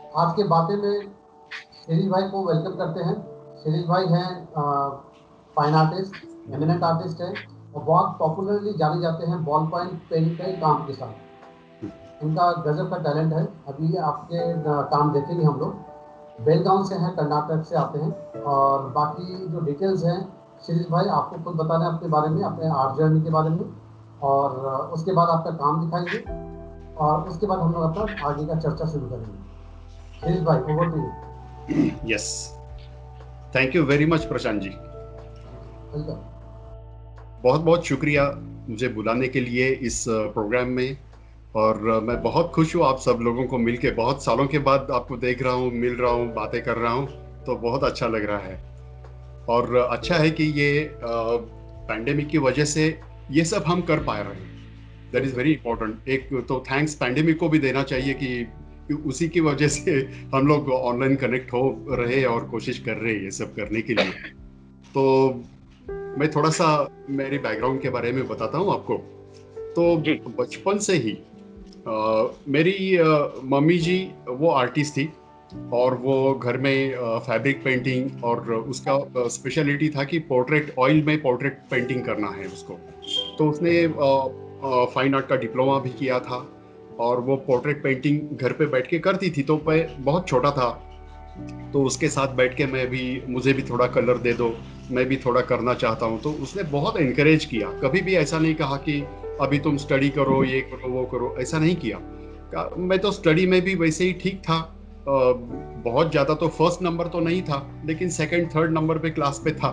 आज के बातें में शिरीष भाई को वेलकम करते हैं। शिरीष भाई हैं फाइन आर्टिस्ट, एमिनेंट आर्टिस्ट हैं और बहुत पॉपुलरली जाने जाते हैं बॉल पॉइंट पेन के काम के साथ। इनका गजब का टैलेंट है। अभी आपके काम देखेंगे हम लोग। बेलगांव से हैं, कर्नाटक से आते हैं। और बाकी जो डिटेल्स हैं शिरीष भाई आपको खुद बताना है अपने बारे में, अपने आर्ट जर्नी के बारे में। और उसके बाद आपका काम दिखाएंगे और उसके बाद हम लोग अपना आगे का चर्चा शुरू करेंगे। शिरीष भाई, over to you. Yes, thank you very much Prashant ji. Welcome. बहुत बहुत शुक्रिया मुझे बुलाने के लिए इस प्रोग्राम में। और मैं बहुत खुश हूँ आप सब लोगों को मिलके, बहुत सालों के बाद आपको देख रहा हूँ, मिल रहा हूँ, बातें कर रहा हूँ, तो बहुत अच्छा लग रहा है। और अच्छा है कि ये पैंडेमिक की वजह से ये सब हम कर पा रहे हैं। That is very important. एक तो थैंक्स पैंडेमिक को भी देना चाहिए कि उसी की वजह से हम लोग ऑनलाइन कनेक्ट हो रहे और कोशिश कर रहे हैं ये सब करने के लिए। तो मैं थोड़ा सा मेरी बैकग्राउंड के बारे में बताता हूँ आपको। तो जी। बचपन से ही मेरी मम्मी जी वो आर्टिस्ट थी। और वो घर में फैब्रिक पेंटिंग, और उसका स्पेशलिटी था कि पोर्ट्रेट, ऑयल में पोर्ट्रेट पेंटिंग करना है उसको। तो उसने फाइन आर्ट का डिप्लोमा भी किया था। और वो पोर्ट्रेट पेंटिंग घर पे बैठ के करती थी। तो मैं बहुत छोटा था, तो उसके साथ बैठ के मुझे भी थोड़ा कलर दे दो, मैं भी थोड़ा करना चाहता हूँ। तो उसने बहुत एनकरेज किया, कभी भी ऐसा नहीं कहा कि अभी तुम स्टडी करो, ये करो, वो करो, ऐसा नहीं किया। मैं तो स्टडी में भी वैसे ही ठीक था। बहुत ज़्यादा तो फर्स्ट नंबर तो नहीं था, लेकिन सेकंड थर्ड नंबर पे क्लास पे था।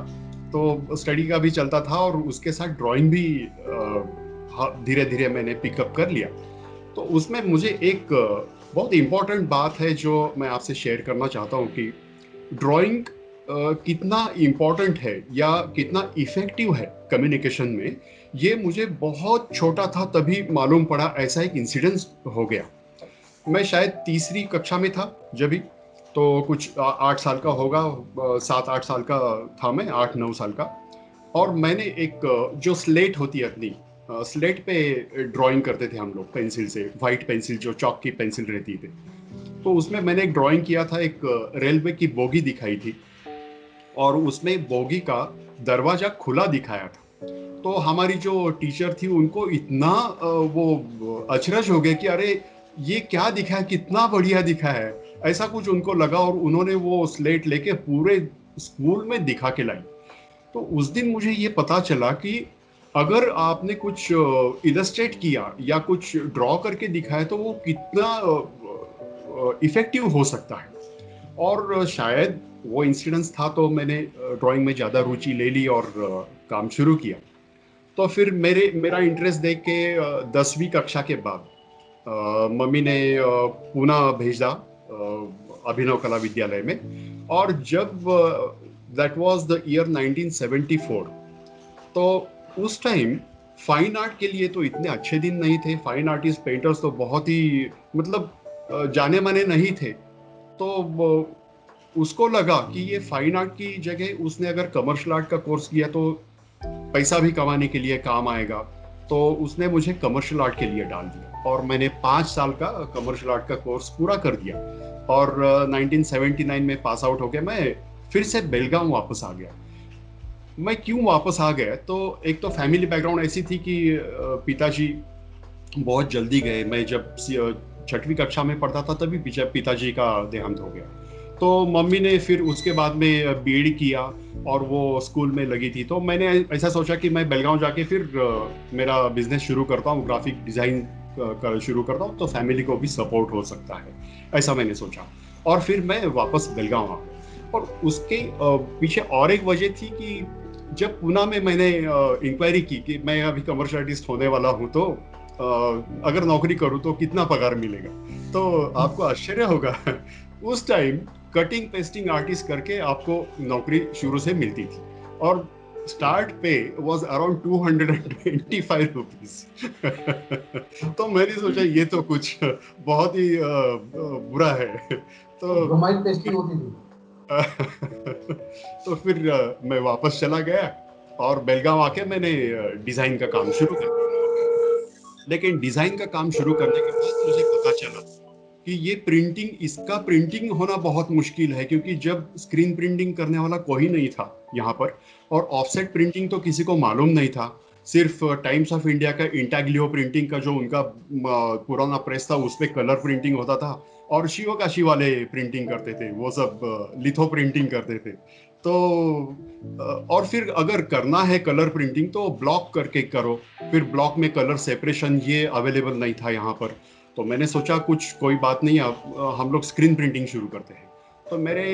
तो स्टडी का भी चलता था और उसके साथ ड्राइंग भी धीरे धीरे मैंने पिकअप कर लिया। तो उसमें मुझे एक बहुत इंपॉर्टेंट बात है जो मैं आपसे शेयर करना चाहता हूँ कि ड्राइंग कितना इम्पोर्टेंट है या कितना इफेक्टिव है कम्युनिकेशन में। ये मुझे बहुत छोटा था तभी मालूम पड़ा। ऐसा एक इंसिडेंस हो गया। मैं शायद तीसरी कक्षा में था जब भी, तो कुछ 8 साल का होगा, 7-8 साल का था मैं, 8-9 साल का। और मैंने एक जो स्लेट होती है अपनी, स्लेट पे ड्राइंग करते थे हम लोग पेंसिल से, वाइट पेंसिल, जो चौक की पेंसिल रहती थी। तो उसमें मैंने एक ड्राइंग किया था, एक रेलवे की बोगी दिखाई थी। और उसमें बोगी का दरवाजा खुला दिखाया था। तो हमारी जो टीचर थी उनको इतना वो अचरज हो गया कि अरे ये क्या दिखा है, कितना बढ़िया दिखा है, ऐसा कुछ उनको लगा। और उन्होंने वो स्लेट लेके पूरे स्कूल में दिखा के लाई। तो उस दिन मुझे ये पता चला कि अगर आपने कुछ इलस्ट्रेट किया या कुछ ड्रॉ करके दिखाया तो वो कितना इफेक्टिव हो सकता है। और शायद वो इंसिडेंस था, तो मैंने ड्राइंग में ज़्यादा रुचि ले ली और काम शुरू किया। तो फिर मेरा इंटरेस्ट देख के 10वीं कक्षा के बाद मम्मी ने पूना भेजा, अभिनव कला विद्यालय में। और जब दैट वाज द ईयर 1974, तो उस टाइम फाइन आर्ट के लिए तो इतने अच्छे दिन नहीं थे। फाइन आर्टिस्ट, पेंटर्स तो बहुत ही मतलब जाने माने नहीं थे। तो उसको लगा कि ये फाइन आर्ट की जगह उसने अगर कमर्शियल आर्ट का कोर्स किया तो पैसा भी कमाने के लिए काम आएगा। तो उसने मुझे कमर्शियल आर्ट के लिए डाल दिया और मैंने 5 साल का कमर्शियल आर्ट का कोर्स पूरा कर दिया। और 1979 में पास आउट होकर मैं फिर से बेलगांव वापस आ गया। मैं क्यों वापस आ गया, तो एक तो फैमिली बैकग्राउंड ऐसी थी कि पिताजी बहुत जल्दी गए। मैं जब 6वीं कक्षा में पढ़ता था तभी पिताजी का देहांत हो गया। तो मम्मी ने फिर उसके बाद में बीएड किया और वो स्कूल में लगी थी। तो मैंने ऐसा सोचा कि मैं बेलगांव जाके फिर मेरा बिजनेस शुरू करता हूँ, ग्राफिक डिजाइन कर शुरू करता हूँ, तो फैमिली को भी सपोर्ट हो सकता है, ऐसा मैंने सोचा। और फिर मैं वापस बेलगांव आ गया। और उसके पीछे और एक वजह थी कि जब पुणे में मैंने इंक्वायरी की कि मैं अभी कमर्शियल आर्टिस्ट होने वाला हूँ, तो अगर नौकरी करूँ तो कितना पगार मिलेगा। तो आपको आश्चर्य होगा उस टाइम कटिंग पेस्टिंग आर्टिस्ट करके आपको नौकरी शुरू से मिलती थी। और स्टार्ट पे वाज अराउंड 225 रुपीज। तो मैंने सोचा ये तो कुछ बहुत ही बुरा है। तो तो ब्रोमाइड पेस्टिंग होती थी। तो फिर मैं वापस चला गया और बेलगांव आके मैंने डिजाइन का काम शुरू कर दिया। लेकिन डिजाइन का काम शुरू करने के बाद मुझे पता चला कि ये प्रिंटिंग, इसका प्रिंटिंग होना बहुत मुश्किल है, क्योंकि जब स्क्रीन प्रिंटिंग करने वाला कोई नहीं था यहाँ पर, और ऑफसेट प्रिंटिंग तो किसी को मालूम नहीं था। सिर्फ टाइम्स ऑफ इंडिया का इंटाग्लियो प्रिंटिंग का जो उनका पुराना प्रेस था उस पर कलर प्रिंटिंग होता था, और शिवकाशी वाले प्रिंटिंग करते थे, वो सब लिथो प्रिंटिंग करते थे। तो और फिर अगर करना है कलर प्रिंटिंग तो ब्लॉक करके करो, फिर ब्लॉक में कलर सेपरेशन ये अवेलेबल नहीं था यहाँ पर। तो मैंने सोचा कुछ कोई बात नहीं, अब हम लोग स्क्रीन प्रिंटिंग शुरू करते हैं। तो मेरे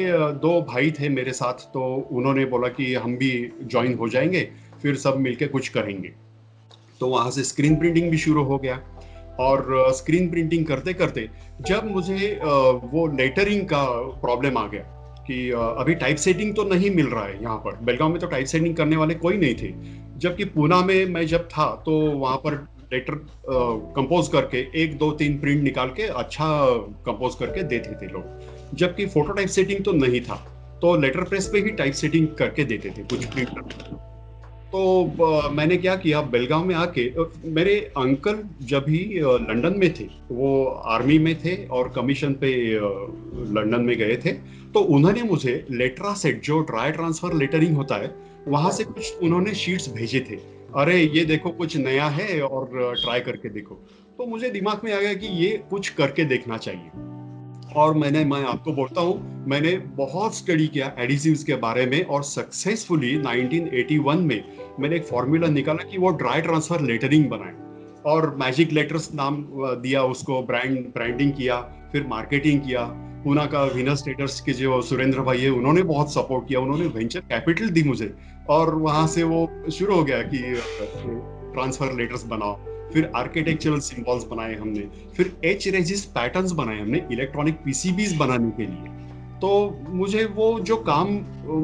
दो भाई थे मेरे साथ, तो उन्होंने बोला कि हम भी ज्वाइन हो जाएंगे, फिर सब मिलके कुछ करेंगे। तो वहां से स्क्रीन प्रिंटिंग भी शुरू हो गया। और स्क्रीन प्रिंटिंग करते करते जब मुझे वो लेटरिंग का प्रॉब्लम आ गया कि अभी टाइप सेटिंग तो नहीं मिल रहा है यहाँ पर, बेलगांव में तो टाइप सेटिंग करने वाले कोई नहीं थे, जबकि पूना में मैं जब था तो वहां पर लेटर कंपोज करके 1 2 3 प्रिंट निकाल के अच्छा कंपोज करके देते थे लोग, जबकि फोटो टाइप सेटिंग तो नहीं था। तो लेटर प्रेस पे ही टाइप सेटिंग करके देते थे कुछ प्रिंटर। तो मैंने क्या किया, बेलगांव में आके मेरे अंकल जब भी लंदन में थे, वो आर्मी में थे और कमीशन पे लंदन में गए थे, तो उन्होंने मुझे लेटरा सेट, जो ड्राई ट्रांसफर लेटरिंग होता है, वहां से कुछ उन्होंने शीट्स भेजे थे। अरे ये देखो कुछ नया है और ट्राई करके देखो। तो मुझे दिमाग में आ गया कि ये कुछ करके देखना चाहिए। और मैं आपको बोलता हूँ, मैंने बहुत स्टडी किया एडिसिव्स के बारे में, और सक्सेसफुली 1981 में मैंने एक फॉर्मूला निकाला कि वो ड्राई ट्रांसफर लेटरिंग बनाए, और मैजिक लेटर्स नाम दिया उसको, ब्रांडिंग किया, फिर मार्केटिंग किया। पूना का विनस ट्रेडर्स के जो सुरेंद्र भाई है उन्होंने बहुत सपोर्ट किया, उन्होंने वेंचर कैपिटल दी मुझे, और वहां से वो शुरू हो गया कि ट्रांसफर लेटर्स बनाओ। फिर आर्किटेक्चरल सिंबल्स बनाए हमने, फिर एच रेजिस पैटर्न्स बनाए हमने इलेक्ट्रॉनिक पीसीबीज बनाने के लिए। तो मुझे वो जो काम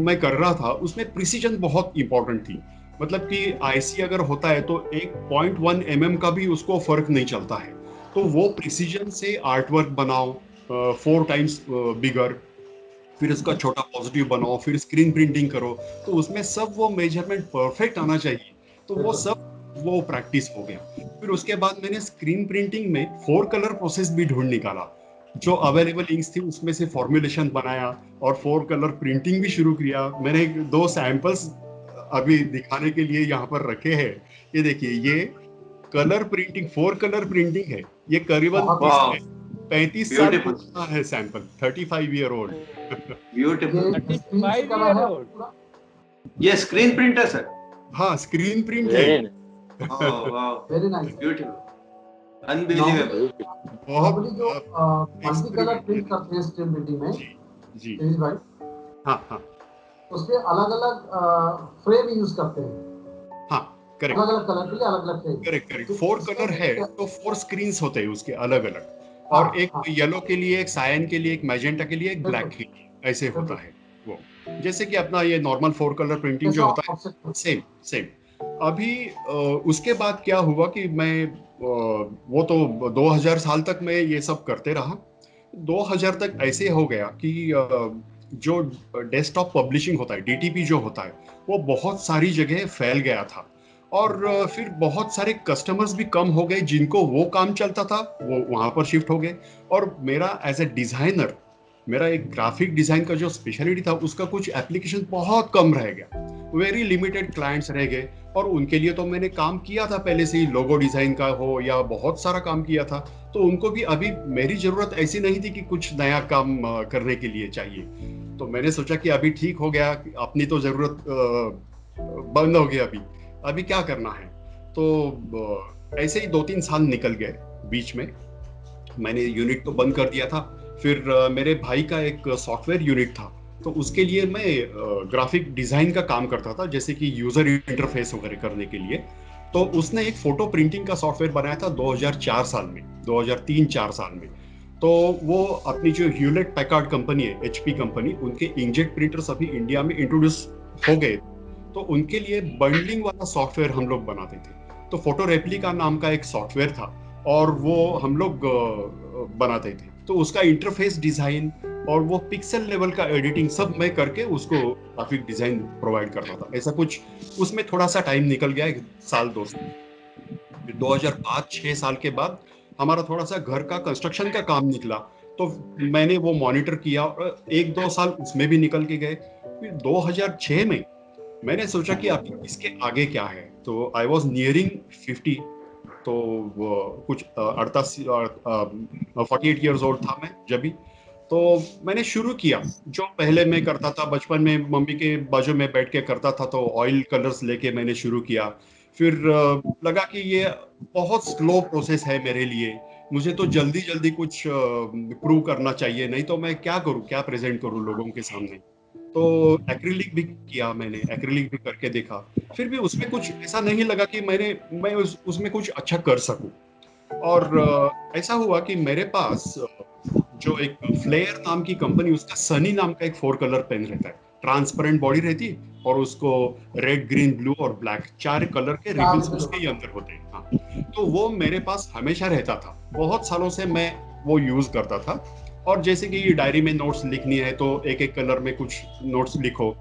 मैं कर रहा था उसमें प्रिसीजन बहुत इंपॉर्टेंट थी। मतलब कि आईसी अगर होता है तो 1.1 mm का भी उसको फर्क नहीं चलता है। तो वो प्रिसीजन से आर्ट वर्क बनाओ 4 times बिगर, फिर इसका छोटा पॉजिटिव बनाओ, फिर स्क्रीन प्रिंटिंग करो, तो उसमें सब वो मेजरमेंट परफेक्ट आना चाहिए। तो वो बिल्कुल। सब वो प्रैक्टिस हो गया। फिर उसके बाद मैंने स्क्रीन प्रिंटिंग में 4 कलर प्रोसेस भी ढूंढ निकाला, जो अवेलेबल इंक्स थी उसमें से फॉर्मुलेशन बनाया, और 4 कलर प्रिंटिंग भी शुरू किया। मैंने 2 सैंपल्स अभी दिखाने के लिए यहाँ पर रखे हैं। ये देखिए, ये कलर प्रिंटिंग 4 कलर प्रिंटिंग है। ये करीबन बहुत 30 वाह, 35 साल ब्यूटीफुल, पुराना है सैंपल, 35 ईयर ओल्ड। ब्यूटीफुल। ये स्क्रीन से 35 करा ईयर है ओल्ड। पूरा। ये स्क्रीन प्रिंटर सर? हाँ, स्क्रीन प्रिंट है वेरी ये। ओह वाह, वेरी नाइस। Beautiful, unbelievable. बहुत नॉर्मली जो मल्टी कलर प्रिंट एक्सपेरिमेंट। करते हैं स्क्रीन प्रिंटिंग में, जी जी। तेज भाई, हाँ हाँ उसके अलग अलग फ्रेम यूज करते हैं, हाँ, करेक्ट अलग अलग कलर के लिए अलग अलग फ्रेम। Correct correct. तो 4 कलर है इसमें तो 4 स्क्रीन्स होते हैं उसके अलग अलग, हाँ और एक हाँ येलो के लिए, एक सायन के लिए, एक मैजेंटा के लिए, एक ब्लैक बिल्कुल के लिए, ऐसे होता बिल्कुल, है वो। जैसे कि अपना ये नॉर्मल 4 कलर प्रिंटिंग जैसे जो होता है, ऑफसेट। Same same. अभी उसके बाद क्या हुआ कि मैं वो तो 2000 साल तक मैं ये सब करते रहा। 2000 तक ऐसे हो गया कि जो डेस्कटॉप पब्लिशिंग होता है, डीटीपी जो होता है, वो बहुत सारी जगह फैल गया था। और फिर बहुत सारे कस्टमर्स भी कम हो गए, जिनको वो काम चलता था वो वहां पर शिफ्ट हो गए। और मेरा एज ए डिजाइनर, मेरा एक ग्राफिक डिजाइन का जो स्पेशलिटी था उसका कुछ एप्लीकेशन बहुत कम रह गया, वेरी लिमिटेड क्लाइंट्स रह गए। और उनके लिए तो मैंने काम किया था पहले से ही, लोगो डिजाइन का हो या बहुत सारा काम किया था। तो उनको भी अभी मेरी जरूरत ऐसी नहीं थी कि कुछ नया काम करने के लिए चाहिए। तो मैंने सोचा कि अभी ठीक हो गया, अपनी तो जरूरत बंद हो गई, अभी अभी क्या करना है। तो ऐसे ही 2 3 साल निकल गए। बीच में मैंने यूनिट तो बंद कर दिया था। फिर मेरे भाई का एक सॉफ्टवेयर यूनिट था, तो उसके लिए मैं ग्राफिक डिजाइन का काम करता था, जैसे कि यूजर इंटरफेस वगैरह करने के लिए। तो उसने एक फोटो प्रिंटिंग का सॉफ्टवेयर बनाया था 2004 साल में, 2003-4 साल में। तो वो अपनी जो ह्यूलेट पैकार्ड कंपनी है, एचपी कंपनी, उनके इंकजेट प्रिंटर्स अभी इंडिया में इंट्रोड्यूस हो गए, तो उनके लिए बंडलिंग वाला सॉफ्टवेयर हम लोग बनाते थे। तो फोटो रेप्लिका नाम का एक सॉफ्टवेयर था, और वो हम लोग बनाते थे। तो उसका इंटरफेस डिजाइन और वो पिक्सल लेवल का एडिटिंग सब मैं करके उसको ग्राफिक डिजाइन प्रोवाइड करता था, ऐसा कुछ। उसमें थोड़ा सा टाइम निकल गया, 1 साल 2 साल। फिर 2005-6 साल के बाद हमारा थोड़ा सा घर का कंस्ट्रक्शन का काम निकला, तो मैंने वो मॉनिटर किया और 1-2 साल उसमें भी निकल के गए। फिर 2006 में मैंने सोचा कि अभी इसके आगे क्या है, तो आई वॉज नियरिंग 50, तो वो कुछ 48 ईयर्स ओल्ड था मैं जब भी। तो मैंने शुरू किया जो पहले मैं करता था बचपन में, मम्मी के बाजू में बैठ के करता था, तो ऑयल कलर्स लेके मैंने शुरू किया। फिर लगा कि ये बहुत स्लो प्रोसेस है मेरे लिए, मुझे तो जल्दी जल्दी कुछ प्रूव करना चाहिए, नहीं तो मैं क्या करूं, क्या प्रेजेंट करूं लोगों के सामने। तो एक्रिलिक भी किया मैंने, एक्रिलिक भी करके देखा। फिर भी उसमें कुछ ऐसा नहीं लगा कि मैं उसमें कुछ अच्छा कर सकूं। और ऐसा हुआ कि मेरे पास जो एक फ्लेयर नाम की कंपनी, उसका सनी नाम का एक 4 कलर पेन रहता है, ट्रांसपेरेंट बॉडी रहती है, और उसको रेड, ग्रीन, ब्लू और ब्लैक 4 कलर के रिबन्स उसके ही अंदर होते हैं। हाँ, तो वो मेरे पास हमेशा रहता था, बहुत सालों से मैं वो यूज करता था। और जैसे कि डायरी में नोट्स लिखनी है तो एक एक कलर में कुछ नोट्स लिखो,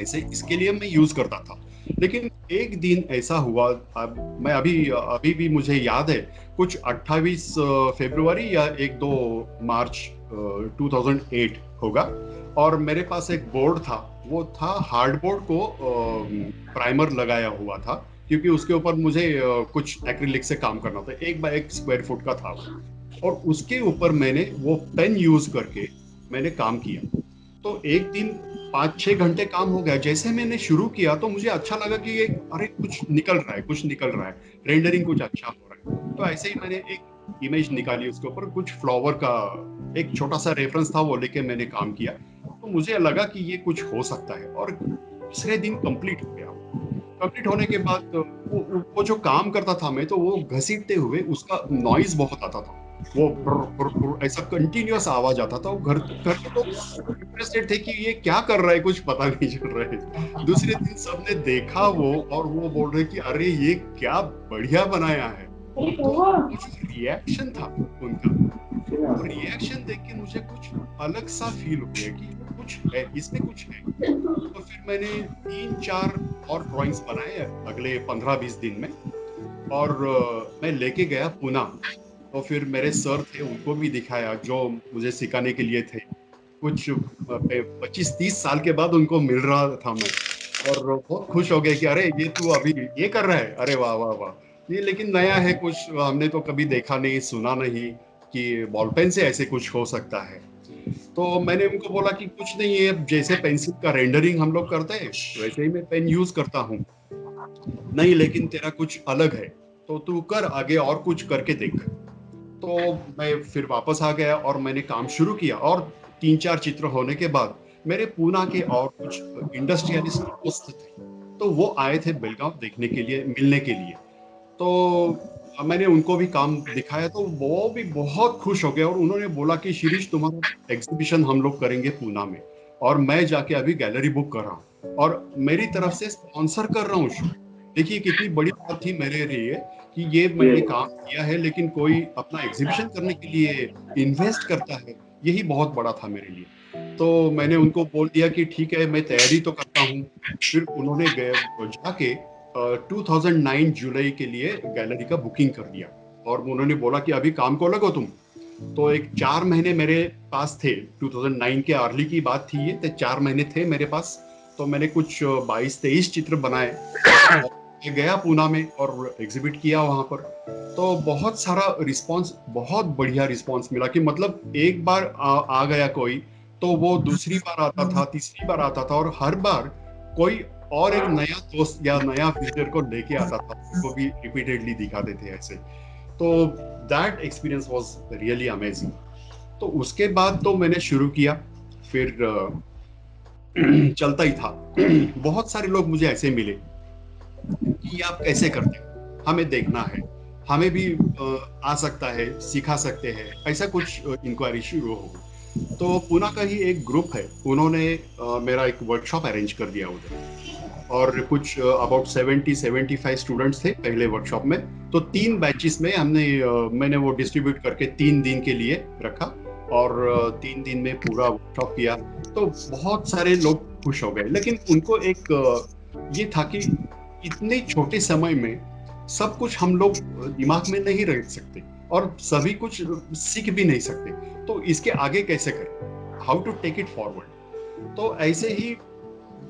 ऐसे इसके लिए मैं यूज करता था। लेकिन एक दिन ऐसा हुआ, मैं अभी अभी भी मुझे याद है, कुछ 28 फरवरी या 1-2 मार्च 2008 होगा, और मेरे पास एक बोर्ड था, वो था हार्डबोर्ड को प्राइमर लगाया हुआ था, क्योंकि उसके ऊपर मुझे कुछ एक्रिलिक से काम करना था, 1 बाय 1 स्क्वायर फुट का था वो। और उसके ऊपर मैंने वो पेन यूज करके मैंने काम किया। तो एक दिन 5-6 घंटे काम हो गया। जैसे मैंने शुरू किया तो मुझे अच्छा लगा कि ये, अरे कुछ निकल रहा है, कुछ निकल रहा है, रेंडरिंग कुछ अच्छा हो रहा है। तो ऐसे ही मैंने एक इमेज निकाली, उसके ऊपर कुछ फ्लावर का एक छोटा सा रेफरेंस था, वो लेके मैंने काम किया। तो मुझे लगा कि ये कुछ हो सकता है, और दूसरे दिन कंप्लीट हो गया। कंप्लीट होने के बाद वो जो काम करता था मैं, तो वो घसीटते हुए उसका नॉइज बहुत आता था, वो ब्र, ब्र, ब्र, ऐसा कंटिन्यूअस आवाज आता था। वो घर घर के लोग इंटरेस्टेड थे कि ये क्या कर रहा है, कुछ पता नहीं चल रहा है। दूसरे दिन सबने देखा वो, और वो बोल रहे कि अरे ये क्या बढ़िया बनाया है। तो वो जो रिएक्शन था उनका, वो रिएक्शन देख के मुझे कुछ अलग सा फील हो गया कि कुछ है, इसमें कुछ है। तो फिर मैंने 3-4 और ड्राइंग्स बनाए अगले 15-20 दिन में, और मैं लेके गया पुणे। तो फिर मेरे सर थे, उनको भी दिखाया, जो मुझे सिखाने के लिए थे। कुछ 25-30 साल के बाद उनको मिल रहा था मैं, और बहुत खुश हो गए कि अरे ये तू अभी ये कर रहा है, अरे वाह वाह वाह, ये लेकिन नया है, कुछ हमने तो कभी देखा नहीं, सुना नहीं कि बॉल पेन से ऐसे कुछ हो सकता है। तो मैंने उनको बोला कि कुछ नहीं है, जैसे पेंसिल का रेंडरिंग हम लोग करते हैं वैसे ही मैं पेन यूज करता हूँ। नहीं, लेकिन तेरा कुछ अलग है, तो तू कर आगे और कुछ करके देख। तो मैं फिर वापस आ गया और मैंने काम शुरू किया, और 3-4 चित्र होने के बाद मेरे पूना के और कुछ इंडस्ट्रियलिस्ट दोस्त थे, तो वो आए थे बेलगांव देखने के लिए, मिलने के लिए। तो मैंने उनको भी काम दिखाया, तो वो भी बहुत खुश हो गए, और उन्होंने बोला कि शिरीष, तुम्हारा एग्जीबिशन हम लोग करेंगे पूना में, और मैं जाके अभी गैलरी बुक कर रहा हूँ और मेरी तरफ से स्पॉन्सर कर रहा हूँ शो। देखिए कितनी बड़ी बात थी मेरे लिए कि ये मैंने काम किया है, लेकिन कोई अपना एग्जीबिशन करने के लिए इन्वेस्ट करता है, यही बहुत बड़ा था मेरे लिए। तो मैंने उनको बोल दिया कि ठीक है, मैं तैयारी तो करता हूँ। फिर उन्होंने जाके 2009 जुलाई के लिए गैलरी का बुकिंग कर दिया, और उन्होंने बोला कि अभी काम को लगो तुम। तो एक 4 महीने मेरे पास थे, 2009 के अर्ली की बात थी ये, तो 4 महीने थे मेरे पास। तो मैंने कुछ 22-23 चित्र बनाए, और मैं गया पूना में और एग्जिबिट किया वहां पर। तो बहुत सारा रिस्पांस, बहुत बढ़िया रिस्पांस मिला, कि मतलब एक बार आ गया कोई, तो वो दूसरी बार आता था, तीसरी बार आता था, और हर बार कोई और एक नया दोस्त या नया विजिटर को लेके आता था, उसको भी रिपीटेडली दिखाते थे ऐसे। तो that experience was really amazing. तो उसके बाद तो मैंने शुरू किया, फिर चलता ही था। बहुत सारे लोग मुझे ऐसे मिले कि ये आप कैसे करते हो, हमें देखना है, हमें भी आ सकता है, सिखा सकते हैं, ऐसा कुछ इंक्वायरी शुरू हो। तो पुणे का ही एक ग्रुप है, उन्होंने मेरा एक वर्कशॉप अरेंज कर दिया उधर, और कुछ अबाउट 70-75 स्टूडेंट्स थे पहले वर्कशॉप में। तो 3 बैचेस में मैंने वो डिस्ट्रीब्यूट करके 3 दिन के लिए रखा, और 3 दिन में पूरा वर्कशॉप किया। तो बहुत सारे लोग खुश हो गए, लेकिन उनको एक ये था कि इतने छोटे समय में सब कुछ हम लोग दिमाग में नहीं रख सकते और सभी कुछ सीख भी नहीं सकते, तो इसके आगे कैसे करें, how to take it forward. तो ऐसे ही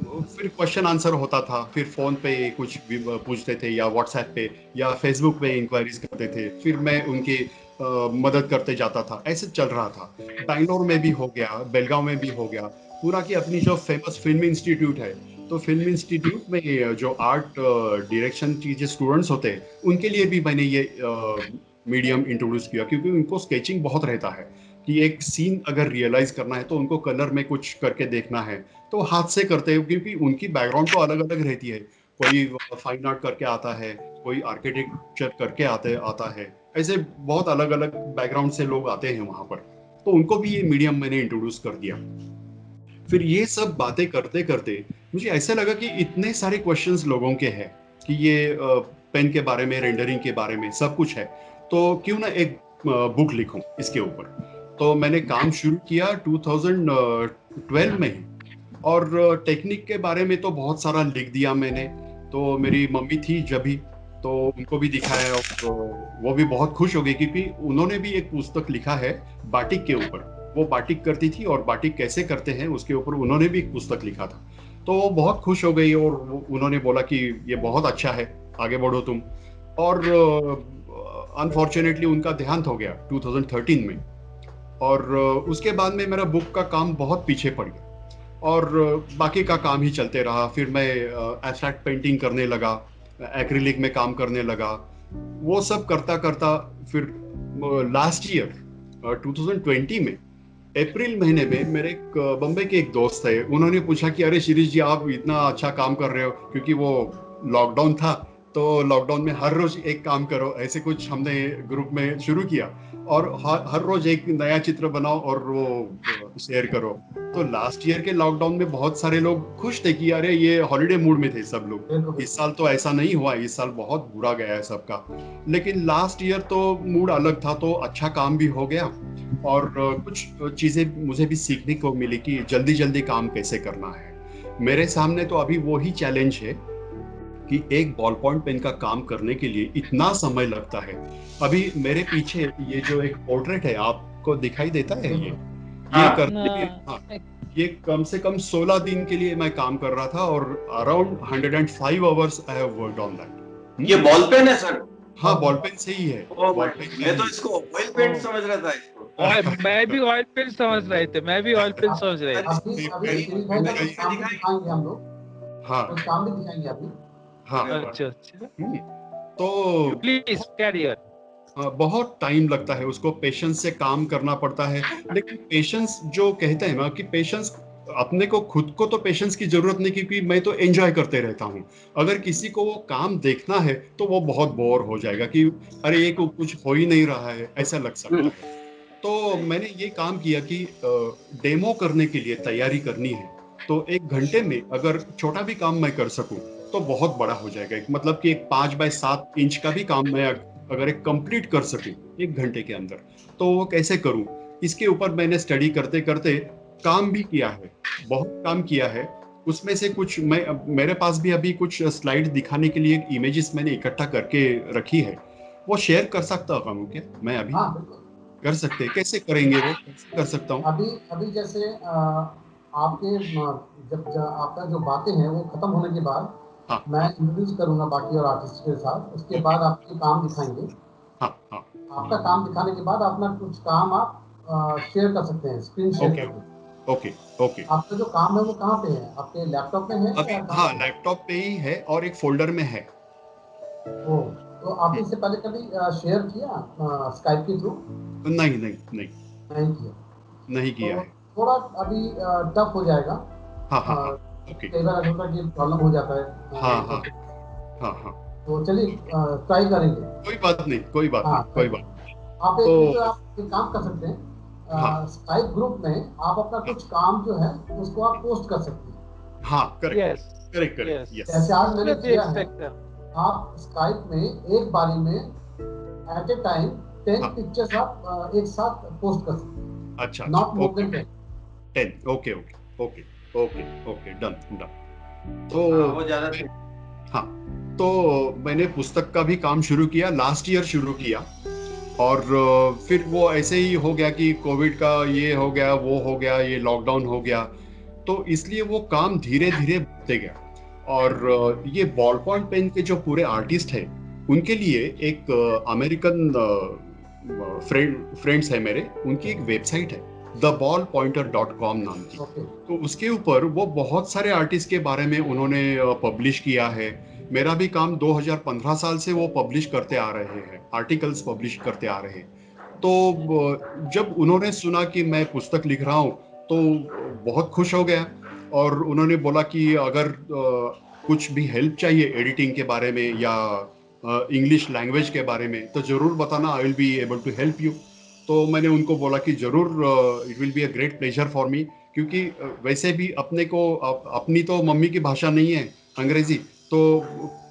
फिर क्वेश्चन आंसर होता था, फिर फोन पे कुछ भी पूछते थे या व्हाट्सएप पे या फेसबुक पे इंक्वायरीज करते थे, फिर मैं उनकी मदद करते जाता था, ऐसे चल रहा था। बैंगलोर में भी हो गया, बेलगांव में भी हो गया। पूरा की अपनी जो फेमस फिल्म इंस्टीट्यूट है, तो फिल्म इंस्टीट्यूट में जो आर्ट डायरेक्शन की जो स्टूडेंट्स होते हैं उनके लिए भी मैंने ये मीडियम इंट्रोड्यूस किया, क्योंकि उनको स्केचिंग बहुत रहता है कि एक सीन अगर रियलाइज करना है तो उनको कलर में कुछ करके देखना है, तो हाथ से करते हैं, क्योंकि उनकी बैकग्राउंड तो अलग अलग रहती है। कोई फाइन आर्ट करके आता है, कोई आर्किटेक्चर करके आता है, ऐसे बहुत अलग अलग बैकग्राउंड से लोग आते हैं वहां पर। तो उनको भी ये मीडियम मैंने इंट्रोड्यूस कर दिया। फिर ये सब बातें करते करते मुझे ऐसा लगा कि इतने सारे क्वेश्चंस लोगों के हैं कि ये पेन के बारे में, रेंडरिंग के बारे में सब कुछ है, तो क्यों ना एक बुक लिखूं इसके ऊपर। तो मैंने काम शुरू किया 2012 में ही, और टेक्निक के बारे में तो बहुत सारा लिख दिया मैंने। तो मेरी मम्मी थी जब भी, तो उनको भी दिखाया, और वो भी बहुत खुश हो गई, क्योंकि उन्होंने भी एक पुस्तक लिखा है बाटिक के ऊपर। वो बाटिक करती थी और बाटिक कैसे करते हैं उसके ऊपर उन्होंने भी एक पुस्तक लिखा था। तो वो बहुत खुश हो गई और उन्होंने बोला कि ये बहुत अच्छा है, आगे बढ़ो तुम। और अनफॉर्चुनेटली उनका देहांत हो गया 2013 में, और उसके बाद में मेरा बुक का काम बहुत पीछे पड़ गया और बाकी का काम ही चलते रहा। फिर मैं एब्स्ट्रैक्ट पेंटिंग करने लगा, एक्रिलिक में काम करने लगा, वो सब करता करता फिर लास्ट ईयर 2020 में अप्रैल महीने में मेरे एक बम्बई के एक दोस्त है, उन्होंने पूछा कि अरे शिरीष जी आप इतना अच्छा काम कर रहे हो, क्योंकि वो लॉकडाउन था, तो लॉकडाउन में हर रोज एक काम करो, ऐसे कुछ हमने ग्रुप में शुरू किया, और हर रोज एक नया चित्र बनाओ और वो शेयर करो। तो लास्ट ईयर के लॉकडाउन में बहुत सारे लोग खुश थे कि अरे ये हॉलिडे मूड में थे सब लोग। इस साल तो ऐसा नहीं हुआ, इस साल बहुत बुरा गया है सबका। लेकिन लास्ट ईयर तो मूड अलग था, तो अच्छा काम भी हो गया, और कुछ चीजें मुझे भी सीखने को मिली कि जल्दी जल्दी काम कैसे करना है। मेरे सामने तो अभी वो ही चैलेंज है कि एक बॉल पॉइंट पेन का काम करने के लिए इतना समय लगता है। अभी मेरे पीछे ये जो एक पोर्ट्रेट है आपको दिखाई देता है, ये हाँ। करने के, हाँ, ये कम से कम 16 दिन के लिए मैं काम कर रहा था, और around 105 hours I have worked on that. ये बॉल पेन है सर? हाँ, बॉल पेन से ही है, ओह बॉल माय पेन गॉड, में मैं तो ही। इसको ऑयल पेंट समझ रहा था इसको। मैं भी ऑयल पेन समझ रहे थे, मैं भी ऑयल पेन समझ रहे थे। अभी अभी शिरीष भाई का कुछ काम भी दिखाएंगे हम लोग, हाँ कुछ काम भी दिखाएंगे अभी। हाँ। अच्छा अच्छा, तो प्लीज कैरियर। बहुत टाइम लगता है, उसको पेशेंस से काम करना पड़ता है। लेकिन पेशेंस जो कहते हैं ना कि पेशेंस, अपने को खुद को तो पेशेंस की जरूरत नहीं, क्योंकि मैं तो एंजॉय करते रहता हूँ। अगर किसी को वो काम देखना है तो वो बहुत बोर हो जाएगा कि अरे ये कुछ हो ही नहीं रहा है, ऐसा लग सकता है। तो मैंने ये काम किया कि डेमो करने के लिए तैयारी करनी है, तो 1 घंटे में अगर छोटा भी काम मैं कर सकूं तो बहुत बड़ा हो जाएगा। मतलब कि एक 5 बाय 7 इंच का भी काम मैं अगर एक कंप्लीट कर सकूं 1 घंटे के अंदर, तो वो कैसे करूं, इसके ऊपर मैंने स्टडी करते करते काम भी किया है, बहुत काम किया है। उसमें से कुछ मेरे पास भी अभी कुछ स्लाइड दिखाने के लिए इमेजेस मैंने इकट्ठा करके रखी है, वो शेयर कर सकता हूँ क्या मैं अभी? हाँ बिल्कुल कर सकते हैं, कैसे करेंगे वो, कैसे कर सकता हूँ? अभी अभी जैसे आपके जब आपका जो बातें हैं वो खत्म होने के बाद हाँ मैं इंट्रोड्यूस करूंगा बाकी और आर्टिस्ट के साथ, उसके बाद आपके काम दिखाएंगे। हाँ हाँ। आपका काम दिखाने के बाद अपना कुछ काम आप शेयर कर सकते हैं, स्क्रीन शेयर ओके करके। Okay okay. आपका जो काम है वो कहाँ पे है, आपके लैपटॉप में है अभी या कहाँ हाँ, पे? लैपटॉप पे ही है और एक फोल्डर में है। ओ, तो आपने इससे पहले कभी शेयर किया स्काइप के थ्रू? नहीं नहीं नहीं, नहीं किया, नहीं किया तो है। थोड़ा अभी टफ हो जाएगा। हाँ हाँ हाँ। ओके। कई बार ऐसा होता है कि प्रॉब्लम हो जाता है। हाँ हाँ हाँ हाँ। तो चलिए ट्राई करेंगे। कोई बात नहीं, कोई बात हाँ, नहीं, कोई बात। आप तो एक काम कर सकते हाँ हैं, स्काइप ग्रुप में आप अपना कुछ काम जो है उसको आप पोस्ट कर सकते हैं। हाँ, correct yes correct correct, yes, yes. जैसे आज मैंने किया है, सकते हैं। आप स्काइप में एक बारी में एट ए टाइम 10 हाँ। पिक्चर्स आप एक साथ पोस्ट कर सकते हैं, अच्छा not more okay, then 10। 10, okay okay okay okay okay, done done. हाँ, तो वो ज्यादा हाँ, तो मैंने पुस्तक का भी काम शुरू किया, लास्ट ईयर शुरू किया। और फिर वो ऐसे ही हो गया कि कोविड का ये हो गया, वो हो गया, ये लॉकडाउन हो गया, तो इसलिए वो काम धीरे धीरे बढ़ते गया। और ये बॉल पॉइंट पेन के जो पूरे आर्टिस्ट हैं, उनके लिए एक अमेरिकन फ्रेंड्स है मेरे, उनकी एक वेबसाइट है theballpointer.com नाम की। ओके तो उसके ऊपर वो बहुत सारे आर्टिस्ट के बारे में उन्होंने पब्लिश किया है। मेरा भी काम 2015 साल से वो पब्लिश करते आ रहे हैं, आर्टिकल्स पब्लिश करते आ रहे हैं। तो जब उन्होंने सुना कि मैं पुस्तक लिख रहा हूँ तो बहुत खुश हो गया। और उन्होंने बोला कि अगर कुछ भी हेल्प चाहिए एडिटिंग के बारे में या इंग्लिश लैंग्वेज के बारे में तो जरूर बताना, I will be able to help you. तो मैंने उनको बोला कि जरूर, it will be a great pleasure for me, क्योंकि वैसे भी अपने को अपनी तो मम्मी की भाषा नहीं है अंग्रेजी, तो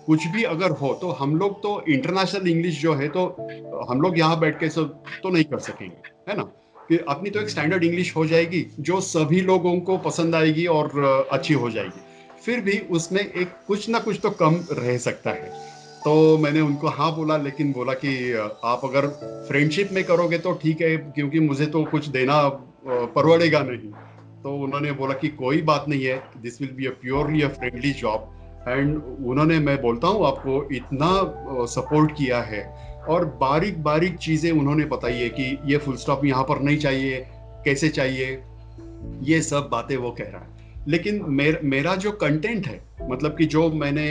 कुछ भी अगर हो तो हम लोग तो इंटरनेशनल इंग्लिश जो है तो हम लोग यहाँ बैठ के सब तो नहीं कर सकेंगे, है ना। कि अपनी तो एक स्टैंडर्ड इंग्लिश हो जाएगी जो सभी लोगों को पसंद आएगी और अच्छी हो जाएगी। फिर भी उसमें एक कुछ ना कुछ तो कम रह सकता है। तो मैंने उनको हाँ बोला, लेकिन बोला कि आप अगर फ्रेंडशिप में करोगे तो ठीक है, क्योंकि मुझे तो कुछ देना परवड़ेगा नहीं। तो उन्होंने बोला कि कोई बात नहीं है, this will be a purely a friendly job. And उन्होंने, मैं बोलता हूँ आपको, इतना सपोर्ट किया है और बारीक बारीक चीजें उन्होंने बताई है कि ये फुल स्टॉप यहाँ पर नहीं चाहिए, कैसे चाहिए, ये सब बातें वो कह रहा है। लेकिन मेरा जो कंटेंट है, मतलब कि जो मैंने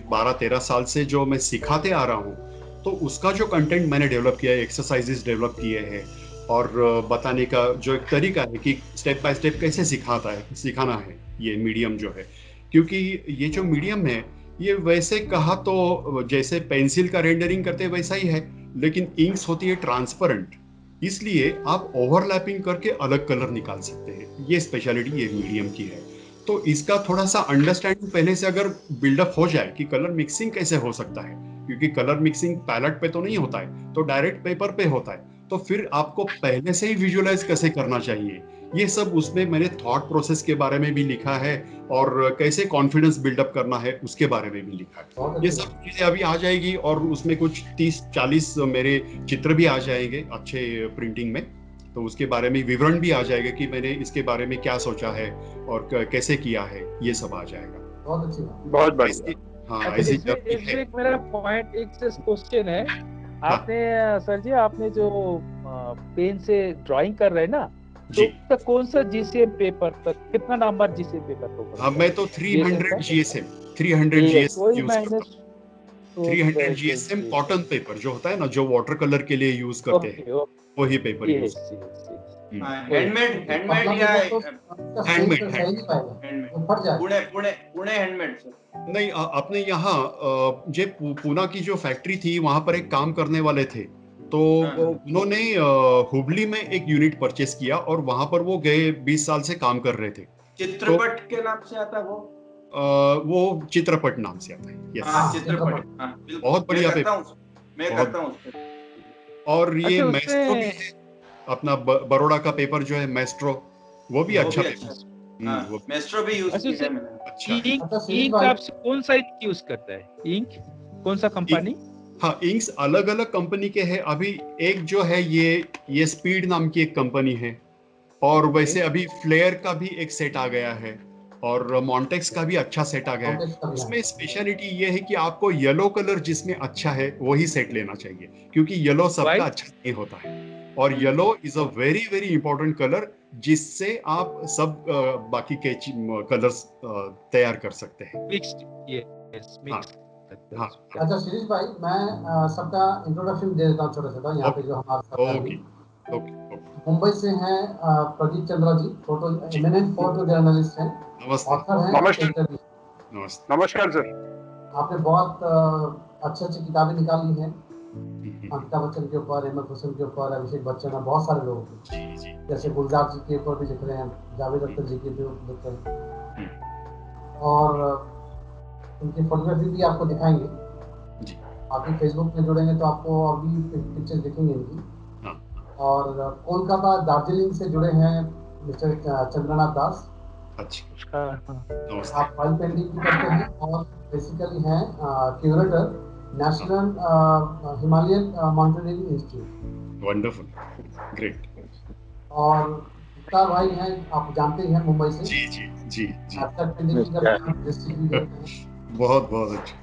12-13 साल से जो मैं सिखाते आ रहा हूँ, तो उसका जो कंटेंट मैंने डेवलप किया है, एक्सरसाइजेस डेवलप किए हैं और बताने का जो एक तरीका है कि स्टेप बाय स्टेप कैसे सिखाना है ये मीडियम जो है। क्योंकि ये जो मीडियम है, ये वैसे कहा तो जैसे पेंसिल का रेंडरिंग करते वैसा ही है, लेकिन इंक्स होती है ट्रांसपेरेंट, इसलिए आप ओवरलैपिंग करके अलग कलर निकाल सकते हैं। ये स्पेशलिटी ये मीडियम की है। तो इसका थोड़ा सा अंडरस्टैंडिंग पहले से अगर बिल्डअप हो जाए कि कलर मिक्सिंग कैसे हो सकता है, क्योंकि कलर मिक्सिंग पैलेट पे तो नहीं होता है, तो डायरेक्ट पेपर पे होता है, तो फिर आपको पहले से ही विजुअलाइज कैसे करना चाहिए, ये सब उसमें मैंने थॉट प्रोसेस के बारे में भी लिखा है और कैसे कॉन्फिडेंस बिल्डअप करना है उसके बारे में भी लिखा है। बहुत ये अच्छी सब चीजें अभी आ जाएगी और उसमें कुछ 30-40 मेरे चित्र भी आ जाएंगे अच्छे प्रिंटिंग में। तो उसके बारे में विवरण भी आ जाएगा कि मैंने इसके बारे में क्या सोचा है और कैसे किया है, ये सब आ जाएगा। बहुत अच्छी बात। बहुत बढ़िया। ऐसी, हाँ अच्छा, ऐसी इसमें जर्नी इसमें है। एक मेरा पॉइंट, एक से क्वेश्चन है। आपने सर जी, आपने जो पेन से ड्राइंग कर रहे हैं ना, तो जी उसका कौन सा जीसीएम पेपर तक, कितना नंबर जीसीएम पेपर को हाँ, मैं तो 300 GSM 300 GSM वही यूज मैंने करता हूँ। 300 GSM कॉटन पेपर जो होता है ना, जो वाटर कलर के लिए यूज करते हैं, वही पेपर यूज। हैंडमेड पतला या पेपर तो उसका हैंडमेड सही नहीं पाएगा, हैंडमेड वो फट जाएगा। Pune Pune Pune handmade sir. नहीं, अपने यहाँ जे पूना की जो फैक्ट्री थी वहां पर एक काम करने वाले थे, तो उन्होंने हुबली में एक यूनिट परचेस किया और वहां पर वो गए 20 साल से काम कर रहे थे। चित्रपट के नाम से आता है वो चित्रपट नाम से आता है। यस, हाँ चित्रपट, हाँ बिल्कुल, बहुत बढ़िया पेपर, मैं बहुत। करता हूँ उस पे। और ये अच्छा, मैस्ट्रो भी है, अपना बड़ौदा का पेपर जो है मैस्ट्रो, वो भी अच्छा पेपर। वो मेस्ट्रो भी यूज अच्छा, किया है मैंने। अच्छा है। अच्छा शिरीष इंक भाई, आप कौन सा इंक यूज करता है? इंक कौन सा कंपनी? हाँ, इंक्स अलग अलग कंपनी के हैं। अभी एक जो है ये स्पीड नाम की एक कंपनी है, और वैसे अभी फ्लेयर का भी एक सेट आ गया है और मॉन्टेक्स का भी अच्छा सेट आ गया है। कॉन्टेक्स्ट का भी है। उसमें स्पेशलिटी ये है कि आपको येलो कलर जिसमें अच्छा है वही सेट लेना चाहिए, क्योंकि येलो सबका White? अच्छा नहीं होता है। और yellow is a very very important colour, जिससे आप सब बाकी के कलर्स तैयार कर सकते हैं। Mixed, yes, mix. हाँ, अच्छा शिरीष भाई, मैं सबका इंट्रोडक्शन दे देता हूँ छोटा छोटा यहाँ पे जो हमारे साथ हैं ओके अभी। ओके। मुंबई से हैं प्रदीप चंद्रा जी, फोटो एमिनेंट फोटो जर्नलिस्ट हैं, नमस्ते। ऑथर हैं, नमस्ते। पेंटर भी। नमस्ते। नमस्कार सर। आपने बहुत अच्छी अच्छी किताबें निकाली हैं, अमिताभ बच्चन के ऊपर, हेमंत हुसैन के ऊपर, अभिषेक बच्चन और बहुत सारे लोगों के, जी जी। जैसे गुलजार जी के ऊपर भी लिख रहे हैं, जावेद अख्तर जी के भी लिख रहे हैं, और उनकी फोटोग्राफी भी आपको दिखाएंगे। जी। आप भी फेसबुक में जुड़ेंगे तो आपको अभी पिक्चर दिखेंगे इनकी। हाँ। और कोलकाता दार्जिलिंग से जुड़े हैं मिस्टर चंद्रनाथ दास। अच्छा, हाँ, नमस्ते। आप ऑयल पेंटिंग भी करते हैं और बेसिकली हैं curator national Himalayan mountaineering institute. Wonderful, great. और विक्टर भाई हैं, आप जानते ही हैं, मुंबई से। जी जी जी जी, एब्स्ट्रैक्ट पेंटिंग भी करते हैं, डिस्ट्रिक्ट भी करते हैं। बहुत बहुत अच्छा।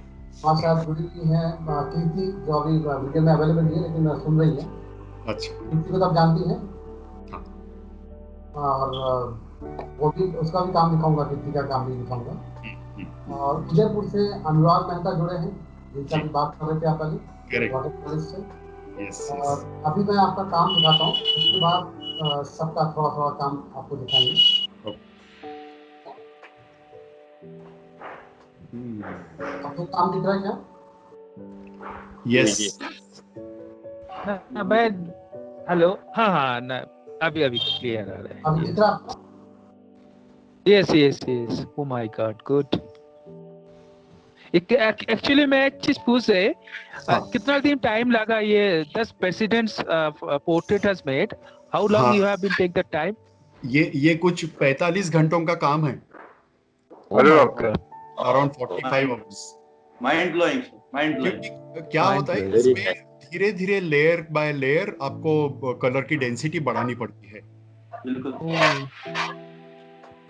हमारे साथ जुड़ी हुई हैं कीर्ति, जो अभी वीडियो में अवेलेबल नहीं है लेकिन सुन रही है। अच्छा, कीर्ति को तो आप जानती हैं। हाँ। और वो भी, उसका भी काम दिखाऊंगा, कीर्ति का काम भी दिखाऊंगा। और उदयपुर से अनुराग मेहता जुड़े हैं, जिनसे अभी बात कर रहे थे आप पहले, करेक्ट, वाटर कॉलेज से। यस और यस। अभी मैं आपका काम दिखाता हूँ, उसके बाद सबका थोड़ा थोड़ा काम आपको दिखाएंगे। आपको काम दिख रहा है क्या? यस। ना मैं हेलो, हाँ हाँ ना, अभी क्लियर आ रहा अभी है। दिख रहा है आपको? Yes, O my God, good. Actually मैं एक चीज पूछ रहे, हाँ कितना दिन टाइम लगा ये 10 presidents portrait has made, how हाँ, long you have been take the time? ये कुछ 45 घंटों का काम है, oh my god, around 45 hours. Mind blowing, mind blowing. क्योंकि क्या होता है इसमें, धीरे धीरे लेयर बाय लेयर आपको कलर की डेंसिटी बढ़ानी पड़ती है। बिल्कुल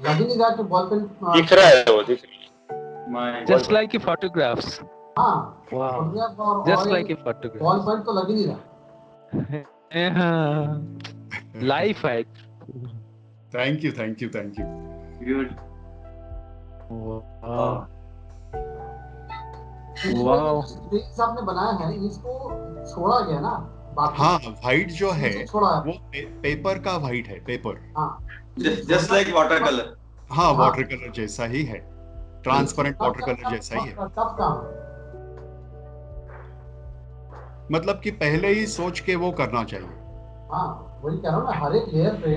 लग ही नहीं रहा कि बॉल पेन दिख रहा है, वो दिख जस्ट लाइक ए फोटोग्राफ्स। हाँ, वाओ, फोटोग्राफ और just oil, like a ball photograph. Point तो लग ही नहीं रहा। लाइफ है। Thank you thank you thank you. Wow wow, wow, screen आपने बनाया है, इसको छोड़ा गया ना बाद में? हाँ, व्हाइट जो है इसे छोड़ा है। वो पेपर का व्हाइट है, पेपर। हाँ, जस्ट लाइक वाटर कलर। हाँ, हाँ। वाटर कलर जैसा ही है, ट्रांसपेरेंट वाटर कलर जैसा ही है। टफ काम है। मतलब कि पहले ही सोच के वो करना चाहिए। हाँ, वही कह रहा हूँ ना, हर एक लेयर पे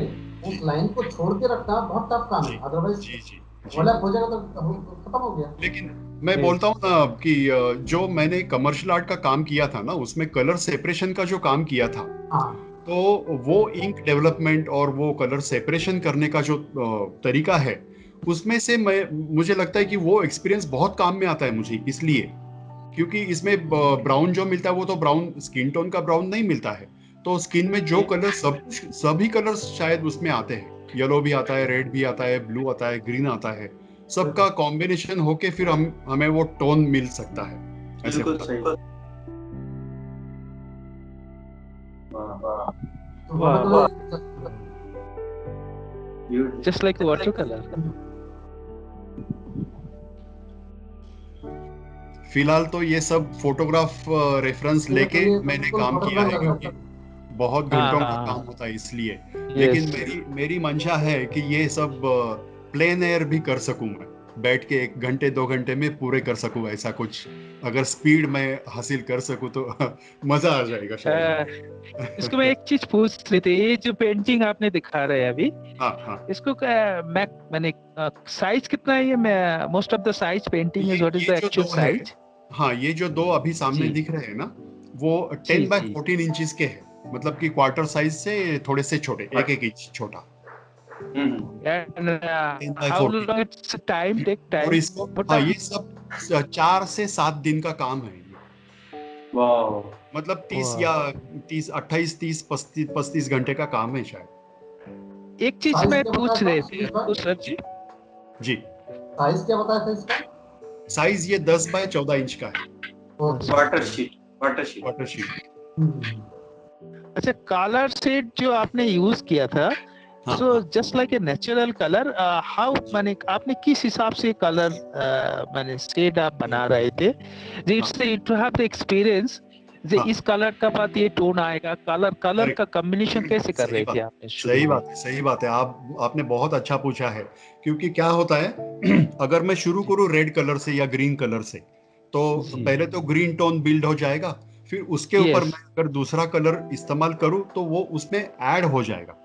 उस लाइन को छोड़ के रखना बहुत टफ काम है, अदरवाइज जी जी जी। ओवरलैप हो जाएगा तो खत्म हो गया। लेकिन मैं बोलता हूँ ना कि जो मैंने कमर्शियल आर्ट का काम किया था ना, उसमें कलर सेपरेशन का जो काम किया था, हाँ, तो वो इंक डेवलपमेंट और वो कलर सेपरेशन करने का जो तरीका है, उसमें से मुझे लगता है कि वो एक्सपीरियंस बहुत काम में आता है मुझे, इसलिए क्योंकि इसमें ब्राउन जो मिलता है वो तो ब्राउन स्किन टोन का ब्राउन नहीं मिलता है। तो स्किन में जो कलर सभी कलर्स शायद उसमें आते हैं, येलो भी आता है, रेड भी आता है, ब्लू आता है, ग्रीन आता है, सबका कॉम्बिनेशन होके फिर हमें वो टोन मिल सकता है, ऐसे बिल्कुल होता है। सही। just like watercolor. फिलहाल तो ये सब फोटोग्राफ रेफरेंस लेके मैंने काम किया है, क्योंकि बहुत घंटों का काम होता है इसलिए। लेकिन मेरी मंशा है कि ये सब प्लेन एयर भी कर सकूं, मैं बैठ के 1 घंटे 2 घंटे में पूरे कर सकूं, ऐसा कुछ अगर स्पीड में हासिल कर सकूं तो मजा आ जाएगा शायद। इसको मैं एक चीज पूछ रही थी, ये जो पेंटिंग आपने दिखा रहे हैं अभी, हाँ हाँ, इसको मैंने साइज कितना है? ये most of the size painting is what is the ये जो एक्चुअल 2 है, साइज? हाँ, ये जो 2 अभी सामने जी दिख रहे हैं ना, वो जी 10 बाय जी 14 इंचेस के हैं, मतलब कि क्वार्टर साइज से थोड़े से छोटे, 1-1 इंच छोटा। and 10 by how 14। long it's time take और time इसको, हाँ, ये सब 4 से 7 दिन का काम है ये। वाओ, मतलब 30 या 30, 28, 30, 35 घंटे का काम है शायद। एक चीज साइज मैं क्या पूछ बताया रहे था थे सुरेश भाई? आपको सर जी, जी, साइज क्या बताया था इसका? साइज ये 10 बाय 14 इंच का है, water sheet, water sheet. Water sheet. अच्छा कलर शेड जो आपने यूज किया था, हाँ, so just like a natural colour, how माने आपने किस हिसाब से कलर माने शेड आप बना रहे थे? It's to have the experience जे हाँ, इस कलर का बाद ये टोन आएगा, कलर correct। का कॉम्बिनेशन कैसे कर सही रहे थे बात, आपने शुरू में? सही बात है। आपने बहुत अच्छा पूछा है, क्योंकि क्या होता है अगर मैं शुरू करूँ रेड कलर से या ग्रीन कलर से, तो जी पहले तो ग्रीन टोन बिल्ड हो जाएगा, फिर उसके ऊपर यस मैं अगर दूसरा कलर इस्तेमाल करूँ तो वो उसमें ऐड हो जाएगा।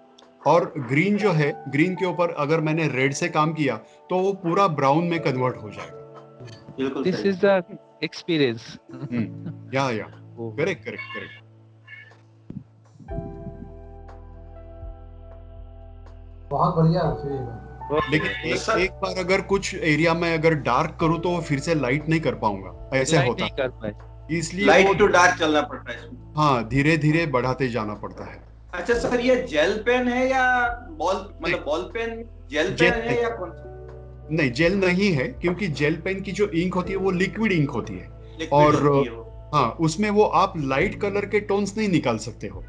और ग्रीन जो है, ग्रीन के ऊपर अगर मैंने रेड से काम किया तो वो पूरा ब्राउन में कन्वर्ट हो जाएगा। बिल्कुल दिस सही। Is the experience. या करेक्ट करेक्ट करेक्ट। बहुत बढ़िया सुरेश भाई। लेकिन सर- एक बार अगर कुछ एरिया में अगर डार्क करूँ तो फिर से लाइट नहीं कर पाऊंगा, ऐसे लाइट होता नहीं कर पाए। है। इसलिए लाइट टू वो डार्क चलना पड़ता है इसमें। हाँ धीरे धीरे बढ़ाते जाना पड़ता है। अच्छा सर, ये जेल पेन है या बॉल, मतलब ball pen gel gel pen है या कौन सा? नहीं, जेल नहीं है, क्योंकि जेल पेन की जो इंक होती है वो लिक्विड इंक होती है लिक्विड और होती है वो। हाँ उसमें वो आप लाइट कलर के टोन्स नहीं निकाल सकते हो।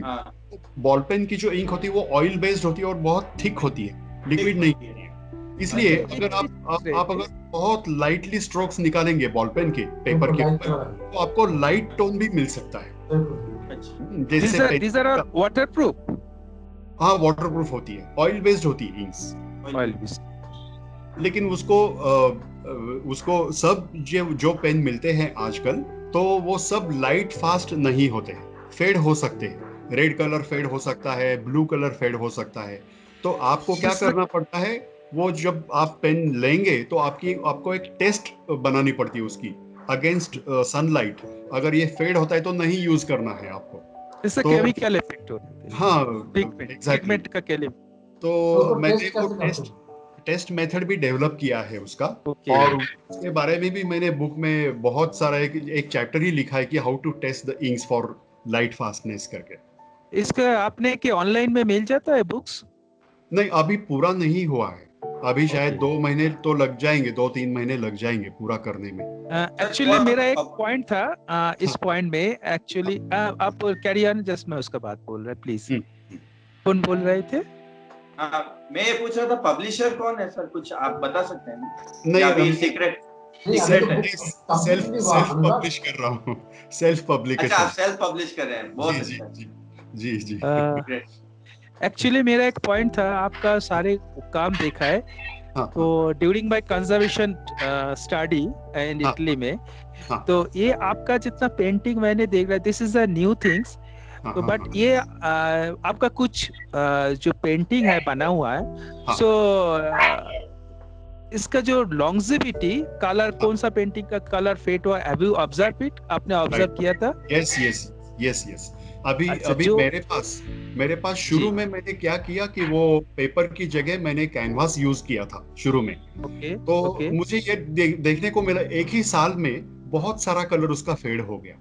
हाँ, बॉल पेन की जो इंक होती है वो ऑयल बेस्ड होती है और बहुत थिक होती है, लिक्विड नहीं होती है। इसलिए अच्छा, अगर आप अगर बहुत लाइटली स्ट्रोक्स निकालेंगे बॉल पेन के पेपर के लाइट ऊपर तो आपको लाइट टोन भी मिल सकता है। बिल्कुल। जैसे These are waterproof. हाँ वाटरप्रूफ होती है, ऑयल बेस्ड होती है इंक्स। Oil based. लेकिन उसको सब जो पेन मिलते हैं आजकल तो वो सब लाइट फास्ट नहीं होते, फेड हो सकते हैं। रेड कलर फेड हो सकता है, ब्लू कलर फेड हो सकता है। तो आपको क्या करना पड़ता है, वो जब आप पेन लेंगे तो आपको एक टेस्ट बनानी पड़ती है उसकी अगेंस्ट सनलाइट। अगर ये फेड होता है तो नहीं यूज करना है आपको। इससे तो केमिकल इफेक्ट होता है। हाँ एग्जैक्टली। पिगमेंट का केमिकल। तो मैंने टेस्ट वो कैसे करते हैं? टेस्ट मेथड भी डेवलप किया है उसका। ओके। और उसके बारे में भी मैंने बुक में बहुत सारा एक चैप्टर ही लिखा है कि how to test the inks for light fastness करके। इसका आपने कि ऑनलाइन में मिल जाता है बुक्स? नहीं अभी पूरा नहीं हुआ है, अभी शायद Okay. 2 महीने तो लग जाएंगे, 2-3 महीने लग जाएंगे पूरा करने में। एक्चुअली मेरा एक पॉइंट था इस पॉइंट में एक्चुअली आप कैरी ऑन, जस्ट मैं उसका बात बोल रहा है प्लीज। कौन बोल रहे थे? हाँ, मैं ये पूछ रहा था पब्लिशर कौन है सर, कुछ आप बता सकते हैं? नहीं या अभी अभी सीक्रेट? नहीं, अभी तो book सेल्फ complete नहीं हुआ, अनुराग। पब्लिश कर रहा हूँ, सेल्फ अच्छा, आप पब्लिकेशन। सेल्फ पब्लिश कर रहे हैं, बहुत जी अच्छा। जी जी जी। ग्रेट। एक्चुअली मेरा एक पॉइंट था, आपका सारे काम देखा है हाँ तो during my conservation study in हाँ इटली में, हाँ तो ये आपका जितना पेंटिंग मैंने देख रहा, this is a new things. हाँ तो हाँ बट हाँ ये आपका कुछ जो पेंटिंग है बना हुआ है, हाँ। सो इसका जो लॉन्जेविटी कलर, कौन सा पेंटिंग का कलर फेड हुआ, हैव यू ऑब्जर्व इट? आपने ऑब्जर्व किया था? Yes yes yes yes. अभी अच्छा, अभी जो मेरे पास शुरू जी, में मैंने क्या किया कि वो पेपर की जगह मैंने कैनवास यूज किया था शुरू में। ओके तो ओके मुझे ये देखने को मिला एक ही साल में बहुत सारा कलर उसका फेड हो गया।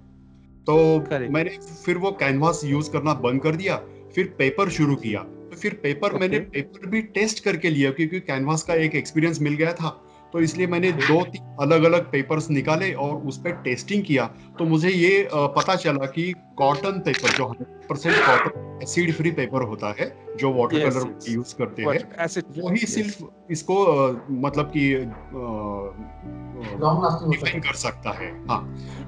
तो करेक्ट मैंने फिर वो कैनवास यूज करना बंद कर दिया, फिर पेपर शुरू किया। तो फिर मैंने ओके पेपर भी टेस्ट करके लिया क्योंकि कैनवास का एक एक्सपीरियंस मिल गया था। तो इसलिए मैंने ओके 2-3 अलग अलग पेपर्स निकाले और उस पर टेस्टिंग किया। तो मुझे ये पता चला कि कॉटन पेपर जो 100% कॉटन एसिड फ्री पेपर होता है जो water yes colour yes use करते हैं, वाटर एसिड, वही यस सिर्फ इसको मतलब कि लॉन्ग लास्टिंग होता डिफाइन है। कर सकता है। हाँ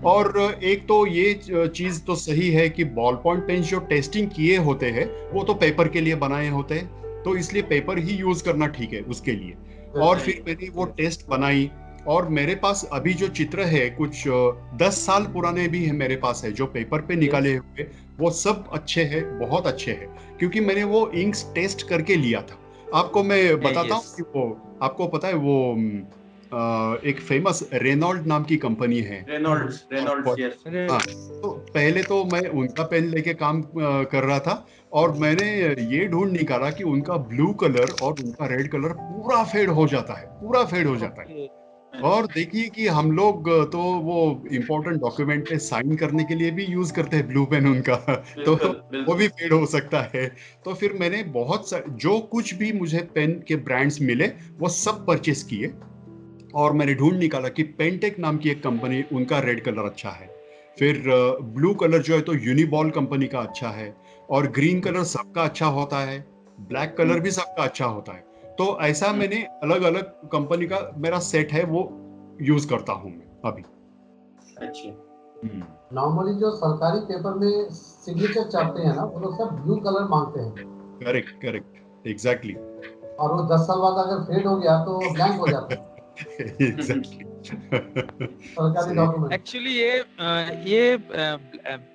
और एक तो ये चीज तो सही है कि बॉल पॉइंट पेन जो टेस्टिंग किए होते हैं वो तो पेपर के लिए बनाए होते हैं, तो इसलिए पेपर ही यूज करना ठीक है उसके लिए। और फिर मैंने वो टेस्ट बनाई और मेरे पास अभी जो चित्र है कुछ 10 साल पुराने भी है मेरे पास, है जो पेपर पे निकाले हुए, वो सब अच्छे हैं, बहुत अच्छे हैं क्योंकि मैंने वो इंक्स टेस्ट करके लिया था। आपको मैं बताता हूँ कि वो आपको पता है वो एक फेमस रेनॉल्ड नाम की कंपनी है। Reynolds, yes. हाँ तो पहले तो मैं उनका पेन लेके काम कर रहा था और मैंने ये ढूंढ निकाला कि उनका ब्लू कलर और उनका रेड कलर पूरा फेड हो जाता है, पूरा फेड हो जाता है। और देखिए कि हम लोग तो वो इम्पोर्टेंट डॉक्यूमेंट पे साइन करने के लिए भी यूज करते हैं ब्लू पेन उनका तो बिल्कुल वो भी बिल्कुल। फेड हो सकता है। तो फिर मैंने बहुत जो कुछ भी मुझे पेन के ब्रांड्स मिले वो सब परचेस किए और मैंने ढूंढ निकाला कि पेंटेक नाम की एक कंपनी, उनका रेड कलर अच्छा है। फिर ब्लू कलर जो है तो यूनिबॉल कंपनी का अच्छा है और ग्रीन कलर सबका अच्छा होता है, ब्लैक कलर भी सबका अच्छा होता है। तो ऐसा मैंने अलग अलग कंपनी का मेरा सेट है वो यूज करता हूँ मैं अभी। अच्छा, नॉर्मली जो सरकारी पेपर में सिग्नेचर चाहते हैं ना, वो लोग सब ब्लू कलर मांगते हैं करेक्ट करेक्ट एग्जैक्टली और वो 10 साल बाद अगर फेड हो गया तो ब्लैंक हो जाता है एग्जैक्टली सरकारी डॉक्यूमेंट। एक्चुअली ये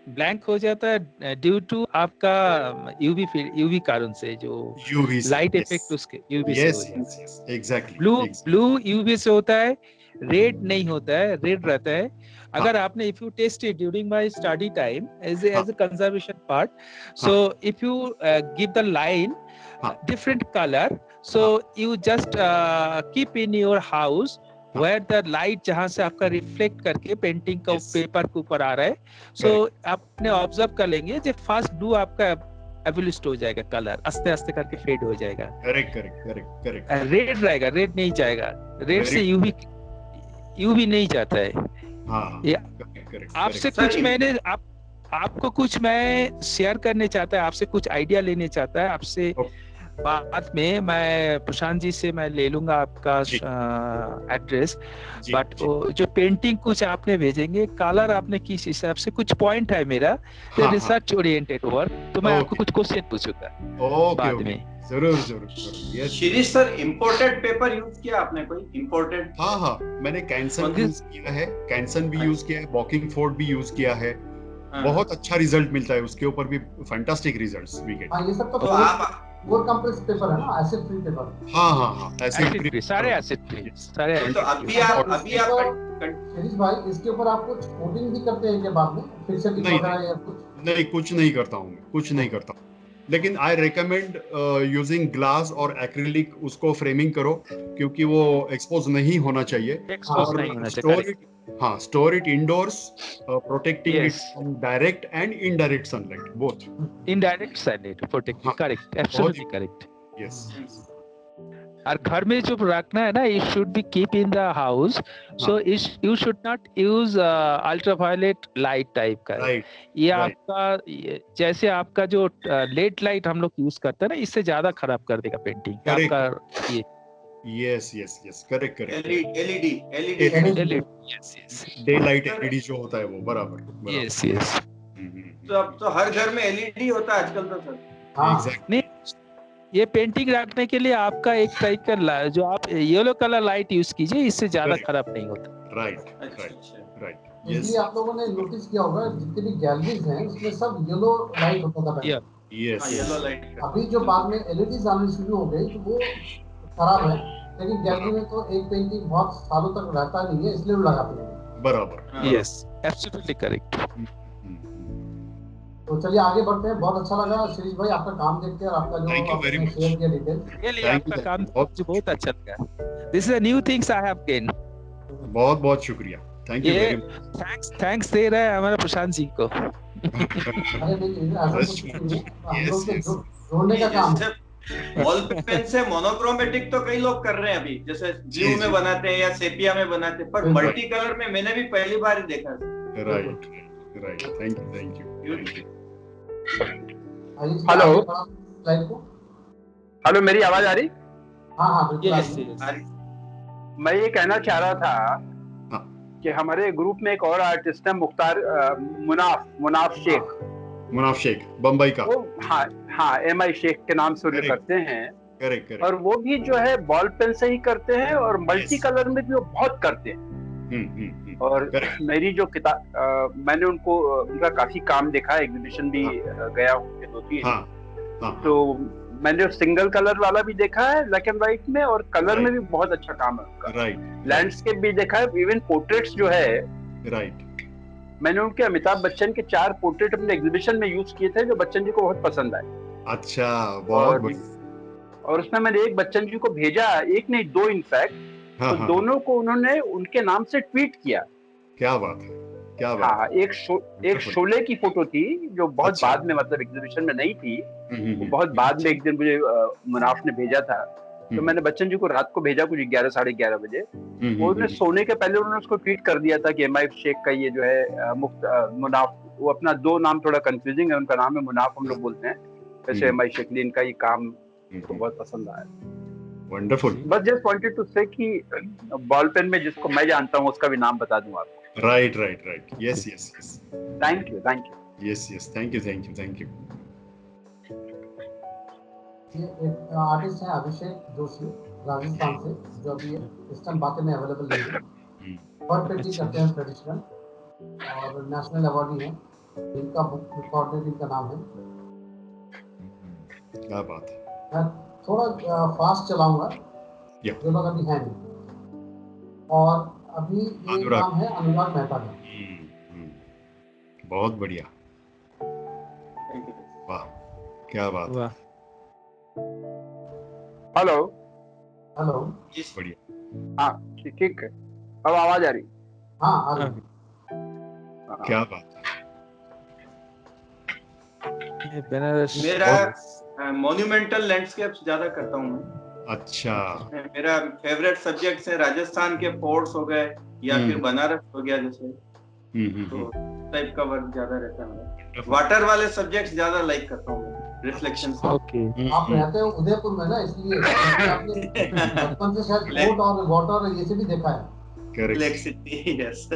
ब्लैंक हो जाता है ड्यू टू आपका यूवी कारण से, जो यूवी से, लाइट यस इफेक्ट उसके यूवी से हो यस जाता यस यस एग्जैक्टली है। ब्लू यूवी से होता है, रेड नहीं होता है, रेड रहता है। अगर आपने if you test it during my study time as a conservation part, so if you give the line हाँ। different color, So you just keep in your house where the light जहाँ से आपका reflect करके painting का Yes. Paper के ऊपर आ रहा है, so आपने ऑब्जर्व कर लेंगे जो फर्स्ट डू आपका एब्यूलिस्ट हो जाएगा, कलर आस्ते आस्ते करके फेड हो जाएगा, करेक्ट रेड रहेगा, रेड नहीं जाएगा, रेड से यूवी नहीं जाता है। हाँ ये करेक्ट आपसे Sir, कुछ मैंने आपको कुछ मैं शेयर करने चाहता है, आपसे कुछ आइडिया लेने चाहता है आपसे। बाद में मैं प्रशांत जी से मैं ले लूंगा आपका एड्रेस, बट जो पेंटिंग कुछ आपने भेजेंगे, कलर आपने किस हिसाब से, कुछ पॉइंट है मेरा रिसर्च ओरिएंटेड वर्क, तो मैं आपको कुछ क्वेश्चन पूछूंगा बाद में। जरूर yes. Shirish sir, imported paper use किया आपने कोई इंपोर्टेड? हाँ मैंने कैंसन यूज किया है, कैंसन भी यूज किया है, वॉकिंग फोर्ड भी यूज किया है, बहुत अच्छा रिजल्ट मिलता है उसके ऊपर भी, फैंटास्टिक रिजल्ट्स वी गेट। ये सब तो आप कोर कंप्रेस पेपर है ना, एसिड फ्री पेपर। हाँ एसिड फ्री, सारे एसिड फ्री, सारे तो अभी आप शिरीष भाई इसके ऊपर आप कुछ कोटिंग भी करते हैं क्या बाद में, फिक्सेटिंग वगैरह या कुछ? नहीं, कुछ नहीं करता हूँ मैं, कुछ नहीं करता, लेकिन आई रिकमेंड यूजिंग ग्लास और एक्रिलिक, उसको फ्रेमिंग करो क्योंकि वो एक्सपोज नहीं होना चाहिए, एक्सपोज नहीं होना चाहिए। Store it indoors, protecting it from direct and indirect sunlight, both. Indirect sunlight protecting, correct, absolutely correct. Yes. और घर में जो रखना है ना, it should be keep in the house, so you should not use ultraviolet light type का। ये आपका जैसे आपका जो लेट लाइट हम लोग यूज करते हैं ना, इससे ज्यादा खराब कर देगा पेंटिंग आपका ये। Yes correct. LED yes, day light LED जो होता है वो, बराबर। यस। तो अब तो हर घर में एलईडी होता है आजकल तो सर। एग्जैक्टली। ये पेंटिंग रखने के लिए आपका एक टाइप का जो आप येलो कलर लाइट यूज कीजिए, इससे ज्यादा खराब नहीं होता। राइट। इसलिए आप लोगों ने नोटिस किया होगा जितनी भी गैलरीज हैं उसमें सब येलो लाइट होता था पहले। यस। Yellow light. अभी जो बाद में एलईडीज आनी शुरू हो गई तो वो खराब है, लेकिन गैलरी में तो एक पेंटिंग बहुत सालों तक रहता नहीं है, इसलिए वो लगाते हैं। बराबर। Yes, absolutely correct. तो चलिए आगे बढ़ते हैं। बहुत अच्छा लगा शिरीष भाई आपका काम देख के और आपका जो आपने शेयर किया डिटेल, रियली आपका काम मुझे बहुत अच्छा लगा। This is a new things I have gain. बहुत शुक्रिया, thank you very much. Thanks दे रहा है हमारे प्रशांत जी को। अरे नहीं, ऐसा कुछ नहीं है, हम लोग तो जोड़ने का काम है। बॉल पेन से मोनोक्रोमेटिक तो कई लोग कर रहे हैं अभी, जैसे ब्लू में बनाते हैं या सेपिया में बनाते हैं, पर मल्टी कलर में मैंने भी पहली बार ही देखा। Right, thank you. हेलो, मेरी आवाज आ रही? हाँ बिल्कुल। मैं ये कहना चाह रहा था कि हमारे ग्रुप में एक और आर्टिस्ट है, मुख्तार मुनाफ शेख, बम्बई का। हाँ, MI शेख के नाम से उन्हें करते हैं। करेक्ट। और वो भी जो है बॉल पेन से ही करते हैं और मल्टी कलर में भी वो बहुत करते हैं। और मेरी जो किताब, मैंने उनका काफी काम देखा, एग्जीबिशन भी गया हूँ 2-3। तो मैंने सिंगल कलर वाला भी देखा है ब्लैक एंड व्हाइट में, और कलर में भी बहुत अच्छा काम है उनका। लैंडस्केप भी देखा है, इवन पोर्ट्रेट्स जो है। मैंने उनके अमिताभ बच्चन के 4 पोर्ट्रेट अपने एग्जीबिशन में यूज किए थे, जो बच्चन जी को बहुत पसंद आए। अच्छा, बहुत बढ़िया। और उसमें मैंने एक बच्चन जी को भेजा, एक नहीं 2 इनफैक्ट, तो दोनों को उन्होंने उनके नाम से ट्वीट किया। क्या बात है। हाँ, एक शोले की फोटो थी जो बहुत बाद में, मतलब एग्जीबिशन में नहीं थी, बहुत बाद में एक दिन मुझे मुनाफ ने भेजा था। तो मैंने बच्चन जी को रात को भेजा कुछ 11-11:30 बजे। उन्होंने सोने के पहले उन्होंने उसको ट्वीट कर दिया था कि MI शेख का ये जो है मुनाफ, वो अपना 2 नाम थोड़ा कंफ्यूजिंग है, उनका नाम है मुनाफ, हम लोग बोलते हैं, वैसे MI शेख, इनका ये काम तो बहुत पसंद आया। वंडरफुल। बस जस्ट वांटेड टू से कि बॉल पेन में जिसको मैं जानता हूँ उसका भी नाम बता दूं आपको। Right. Yes. Thank you. Yes, thank you. ये एक आर्टिस्ट है अभिषेक जोशी, राजस्थान से, जो अभी इस टाइम बातें में अवेलेबल नहीं है। वर्क पेंटिंग करते हैं ट्रेडिशनल, और नेशनल अवार्डी है। इनका बुक रिकॉर्डेड, इनका नाम है। क्या बात है। मैं थोड़ा फास्ट चलाऊंगा, जो लोग अभी हैं नहीं। और अभी ये नाम है अनुराग मेहता का। बहुत बढ़िया, वाह, क्या बात। Hello hello. बढ़िया। हाँ ठीक है, अब आवाज आ रही? हाँ आ रही है। क्या बात ये बनारस मेरा मॉन्यूमेंटल लैंडस्केप्स ज्यादा करता हूँ मैं। अच्छा। मेरा फेवरेट सब्जेक्ट है राजस्थान के फोर्ट्स हो गए या फिर बनारस हो गया, जैसे तो टाइप का वर्क ज्यादा रहता है मेरा। वाटर वाले सब्जेक्ट्स ज्यादा लाइक करता हूँ मैं, रिफ्लेक्शन से। ओके। आप रहते हो उदयपुर में ना, इसलिए आपने बचपन से शायद फोर्ट और वाटर ये से भी देखा है। Lake city, yes.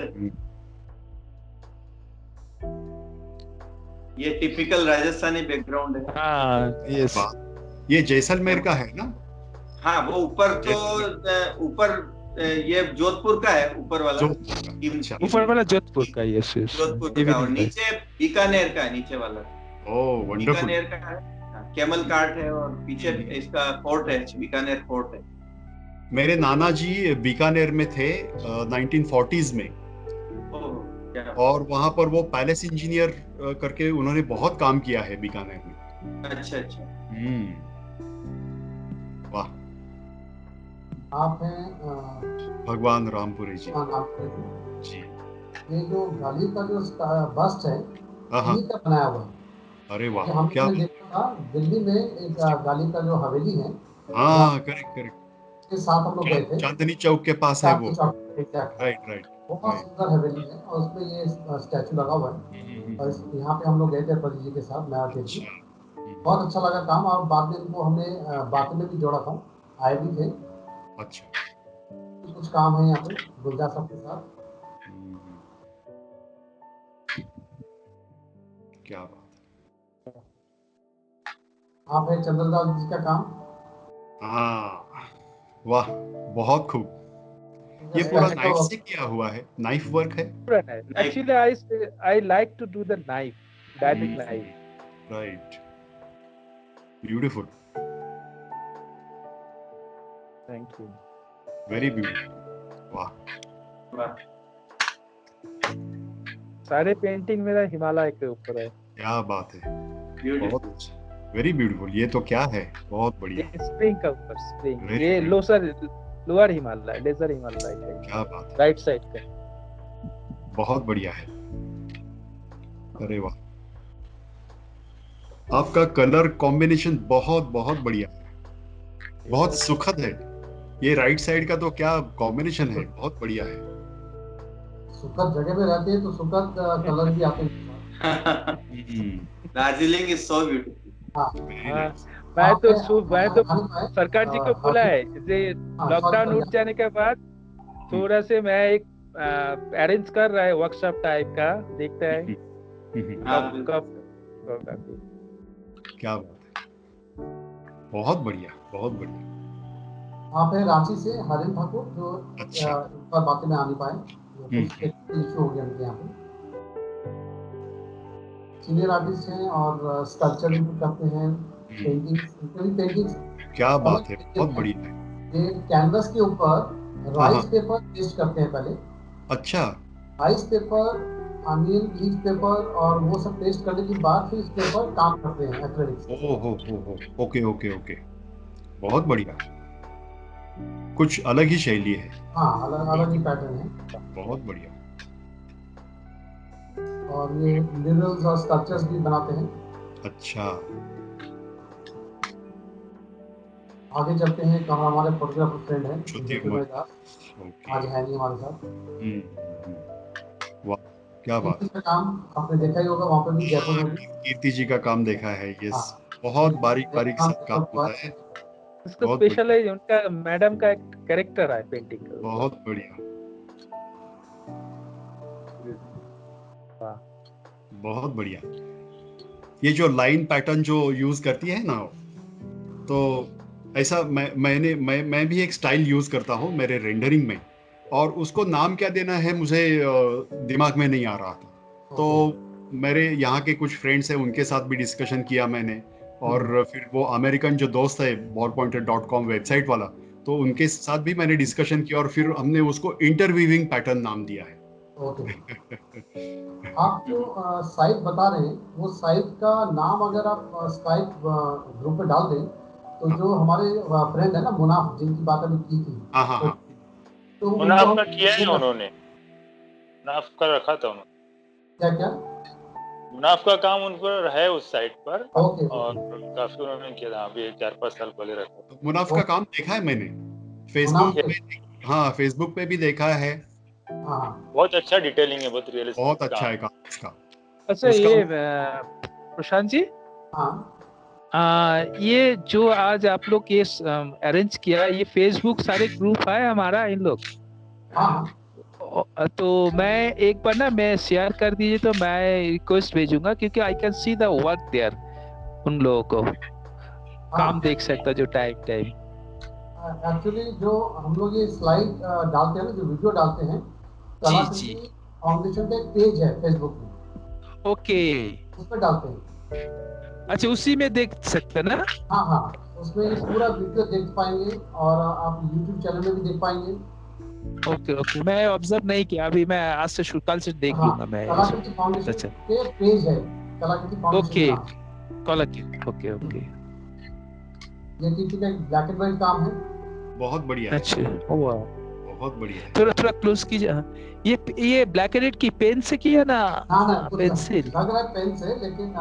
ये टिपिकल राजस्थानी बैकग्राउंड है। हाँ यस। ये जैसलमेर का है ना? हाँ वो ऊपर तो ऊपर ये जोधपुर का है, ऊपर वाला। ऊपर वाला जोधपुर का, यस यस। जोधपुर का, और नीचे बीकानेर का है, नीचे वाला। ओह वंडरफुल। बीकानेर का है, कैमल कार्ट है, और पीछे इसका फोर्ट है, बीकानेर फोर्ट है। मेरे नाना जी बीकानेर में थे 1940s में, और वहां पर वो पैलेस इंजीनियर करके उन्होंने बहुत काम किया है बीकानेर में। अच्छा अच्छा। वाह। आप हैं भगवान रामपुरी जी। जी। ये जो गाली का जो बस्ट है, इन्हीं का बनाया हुआ है। अरे वाह, हमने देखा था दिल्ली में एक गाली का जो हवेली है। हाँ करेक्ट। के साथ हम लोग गए थे। चांदनी चौक के पास है वो। राइट। बहुत सुंदर हवेली है, और उसमें ये स्टैचू लगा हुआ है। और यहाँ पे हम लोग गए थे प्रदीप जी के साथ, मैं आते थे। बहुत अच्छा लगा काम, और बाद में इनको हमने बातें में भी जोड़ा था, आए भी थे। अच्छा। कुछ काम है यहाँ पे गुलजार साहब के साथ। क्या बात है। आप है चंद्रदास जी का काम। हाँ वाह, बहुत खूब। ये पूरा नाइफ से किया हुआ है, नाइफ वर्क है। Actually, I like to do the knife, diabetic knife. Right. Beautiful. Thank you. Very beautiful. वाह। सारे पेंटिंग मेरा हिमालय के ऊपर है। क्या बात है, बहुत अच्छा, वेरी ब्यूटीफुल। ये तो क्या है, बहुत बढ़िया। स्प्रिंग का ऊपर, स्प्रिंग। ये लोअर हिमालय, लेजर हिमालय का। क्या बात है, राइट साइड का। बहुत बढ़िया है। अरे वाह, आपका कलर कॉम्बिनेशन बहुत बहुत बढ़िया है, बहुत सुखद है। ये राइट साइड का तो क्या कॉम्बिनेशन है, बहुत बढ़िया है। सुखद जगह में रहते हैं तो सुखद कलर भी आते हैं। Darjeeling is so beautiful. मैं तो सरकार जी को बोला है, लॉकडाउन उठ जाने के बाद थोड़ा से मैं एक अरेंज कर रहा है वर्कशॉप टाइप का, देखता है कब। क्या बात है, बहुत बढ़िया, बहुत बढ़िया। आप है रांची से हरिन ठाकुर, जो अच्छा पर बातें में आ नहीं पाए, कुछ इशू हो गया उनके यहाँ पे। सीनियर आर्टिस्ट हैं और स्कल्पचर भी करते हैं, पेंटिंग्स। क्या बात है, बहुत बढ़िया है। ये कैनवस के ऊपर राइस पेपर पेस्ट करते हैं पहले। अच्छा। Rice paper, onion leaf paper, और वो सब पेस्ट करने के बाद फिर इस पेपर काम करते हैं एक्रेलिक से। ओहो, ओके, बहुत बढ़िया। कुछ अलग ही शैली है। हाँ, अलग ही पैटर्न है, बहुत बढ़िया। और ये मिरर्स और स्कल्पचर्स भी बनाते हैं। अच्छा, आगे चलते हैं। कहाँ हमारे फोटोग्राफर फ्रेंड है आज है नहीं हमारे साथ। वाह, क्या बात है। काम आपने देखा ही होगा, वहाँ पर भी जयपुर में भी कीर्ति जी का काम देखा है। ये बहुत बारीक सब काम होता है। इसको स्पेशल है, उनका मैडम का एक कैरेक्टर है पेंटिंग का। बहुत बढ़िया, बहुत बढ़िया। ये जो लाइन पैटर्न जो यूज करती है ना, तो ऐसा मैं भी एक स्टाइल यूज करता हूँ मेरे रेंडरिंग में, और उसको नाम क्या देना है मुझे दिमाग में नहीं आ रहा था। तो मेरे यहाँ के कुछ फ्रेंड्स हैं, उनके साथ भी डिस्कशन किया मैंने, और फिर वो अमेरिकन जो दोस्त है wallpointer.com वेबसाइट वाला, तो उनके साथ भी मैंने डिस्कशन किया, और फिर हमने उसको इंटरवीविंग पैटर्न नाम दिया है। आप जो साइट बता रहे हैं, वो साइट का नाम अगर आप स्काइप ग्रुप में डाल दें तो जो हमारे फ्रेंड है ना मुनाफ, जिनकी बात अभी की थी, तो मुनाफ का किया है उन्होंने, मुनाफ का रखा था उन्होंने। क्या मुनाफ का काम उन पर है उस साइट पर। और काफी उन्होंने किया था, अभी 4-5 साल पहले रखा। मुनाफ का काम देखा है मैंने फेसबुक पे। हाँ, फेसबुक पे भी देखा है। बहुत अच्छा डिटेलिंग है, बहुत रियलिस्टिक, बहुत अच्छा है काम उसका। अच्छा, ये प्रशांत जी, ये जो आज आप लोग ये अरेंज किया, ये फेसबुक सारे ग्रुप है हमारा इन लोग। तो मैं एक बार ना, मैं शेयर कर दीजिए तो मैं रिक्वेस्ट भेजूंगा, क्योंकि I can see the work there, उन लोगों को काम देख सकता जो टाइम एक्चुअली जो हम लोग ये स्लाइड डालते हैं ना, जो वीडियो डालते हैं, कलाकृति फाउंडेशन का एक पेज है फेसबुक में, ओके, उस पर डालते हैं। अच्छा, उसी में देख सकते हैं ना? हाँ, उसमें ये पूरा वीडियो देख पाएंगे और आप YouTube चैनल में भी देख पाएंगे। ओके, मैं ऑब्जर्व नहीं किया अभी, मैं आज से कल से देख लूंगा मैं। कलाकृति फाउंडेशन के पेज है, कलाकृति फाउंडेशन। ओके, ये टिपिकल ब्लैक एंड व्हाइट काम है, बहुत बढ़िया है। अच्छा, वाह, बहुत बढ़िया है। थोड़ा क्लोज कीजिए। ये ब्लैक एंड व्हाइट की पेन से किया ना? पेंसिल लग रहा है पेन से, लेकिन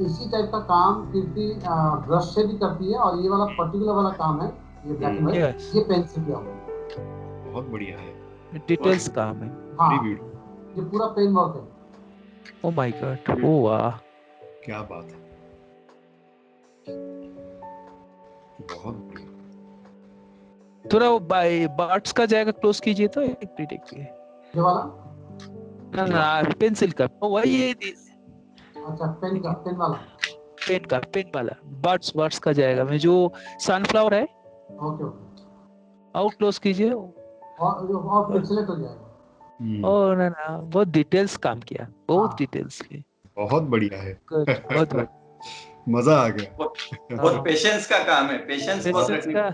इसी टाइप का काम कीर्ति ब्रश से भी करती है, और ये वाला पर्टिकुलर वाला काम है, ये ब्लैक एंड व्हाइट, ये पेन से किया हुआ है। बहुत बढ़िया है, डिटेल्स काम है। हाँ, ये पूरा पेन वर्क है। ओह माय गॉड, ओह वाह, क्या बात है, बहुत बढ़िया। थोड़ा वो बर्ड्स का जाएगा, क्लोज कीजिए तो एक मिनट। ये वाला ना पेंसिल का, वही, अच्छा, पेन वाला बर्ड्स का जाएगा में जो सनफ्लावर है। ओके, आउट क्लोज कीजिए और पिक्सेलेट हो जाएगा। ओ ना, बहुत डिटेल्स काम किया, बहुत डिटेल्स की, बहुत बढ़िया है। बहुत मजा आ गया। बहुत पेशेंस का काम है, पेशेंस बहुत रखनी का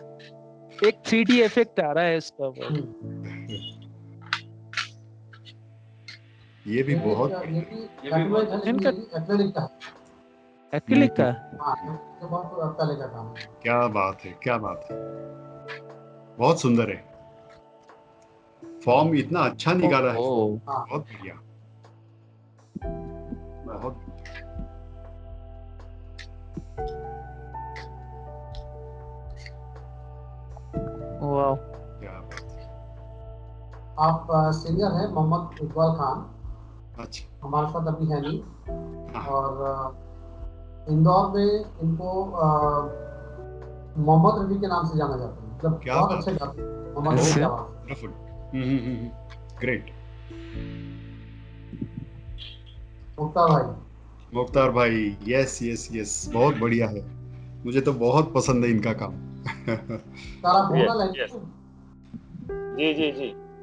एक 3D इफेक्ट आ रहा है इसका। ये भी बहुत एक्रिलिक का बहुत पहले का काम है। क्या बात है, क्या बात है, बहुत सुंदर है, फॉर्म इतना अच्छा निकाला है, बहुत बढ़िया, बहुत। वाह, क्या बात है। आप सिंगर है मोहम्मद इकबाल खान। अच्छा, हमारे साथ अभी है नहीं, और इंदौर में इनको मोहम्मद रफी के नाम से जाना जाता है, मतलब बहुत अच्छे गाते हैं मोहम्मद रफी की आवाज। ग्रेट। मुख्तार भाई, यस, बहुत बढ़िया है, मुझे तो बहुत पसंद है इनका काम। तारा बोला जी,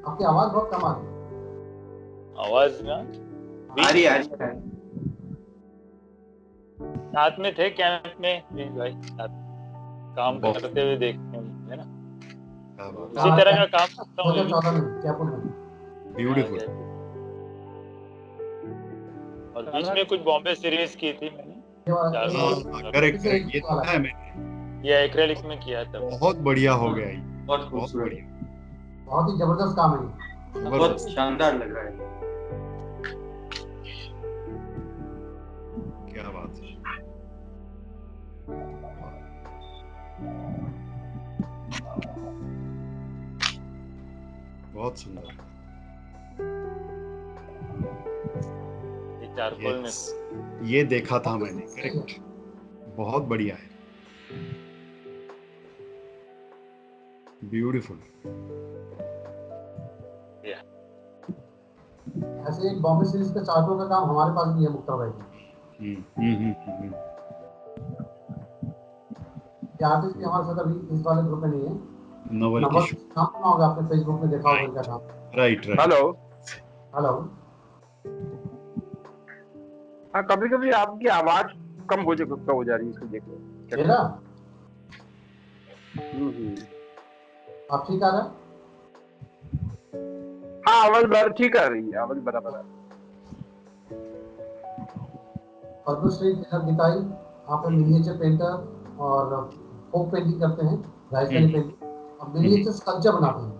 आपकी आवाज बहुत कम आ रही है। आवाज ना आ रही है। साथ में थे कैंप में भाई, साथ काम करते हुए देखते हैं ना, उसी तरह का काम करता हूँ। ब्यूटीफुल। और बीच में कुछ बॉम्बे सीरीज की थी मैंने, करेक्ट, ये देखा है मैंने, ये एक्रेलिक में किया था, बहुत बढ़िया हो गया ये, बहुत बढ़िया, बहुत ही जबरदस्त काम है, बहुत शानदार लग रहा है। क्या बात है, बहुत सुंदर। ये चारकोल में ये देखा था मैंने, करेक्ट, बहुत बढ़िया है, ब्यूटीफुल। ऐसे एक बॉम्बे सीरीज का चार्टों का काम हमारे पास भी है मुख्तार भाई। ये आर्टिस्ट भी हमारे साथ अभी इस वाले ग्रुप में नहीं है। नवल नाम सुना होगा आपने, फेसबुक में देखा होगा इनका काम। राइट। हेलो। हाँ, कभी कभी आपकी आवाज कम हो जा रही है, इसको देखो। मेरा आप ठीक आ रहा है? हाँ, आवाज ठीक आ रही है, आवाज बराबर है। पद्मश्री तिलक दिखाई, आप मिनिएचर पेंटर, और फोक पेंटिंग करते हैं, राजस्थानी पेंटिंग, और मिनिएचर स्कल्पचर बनाते हैं।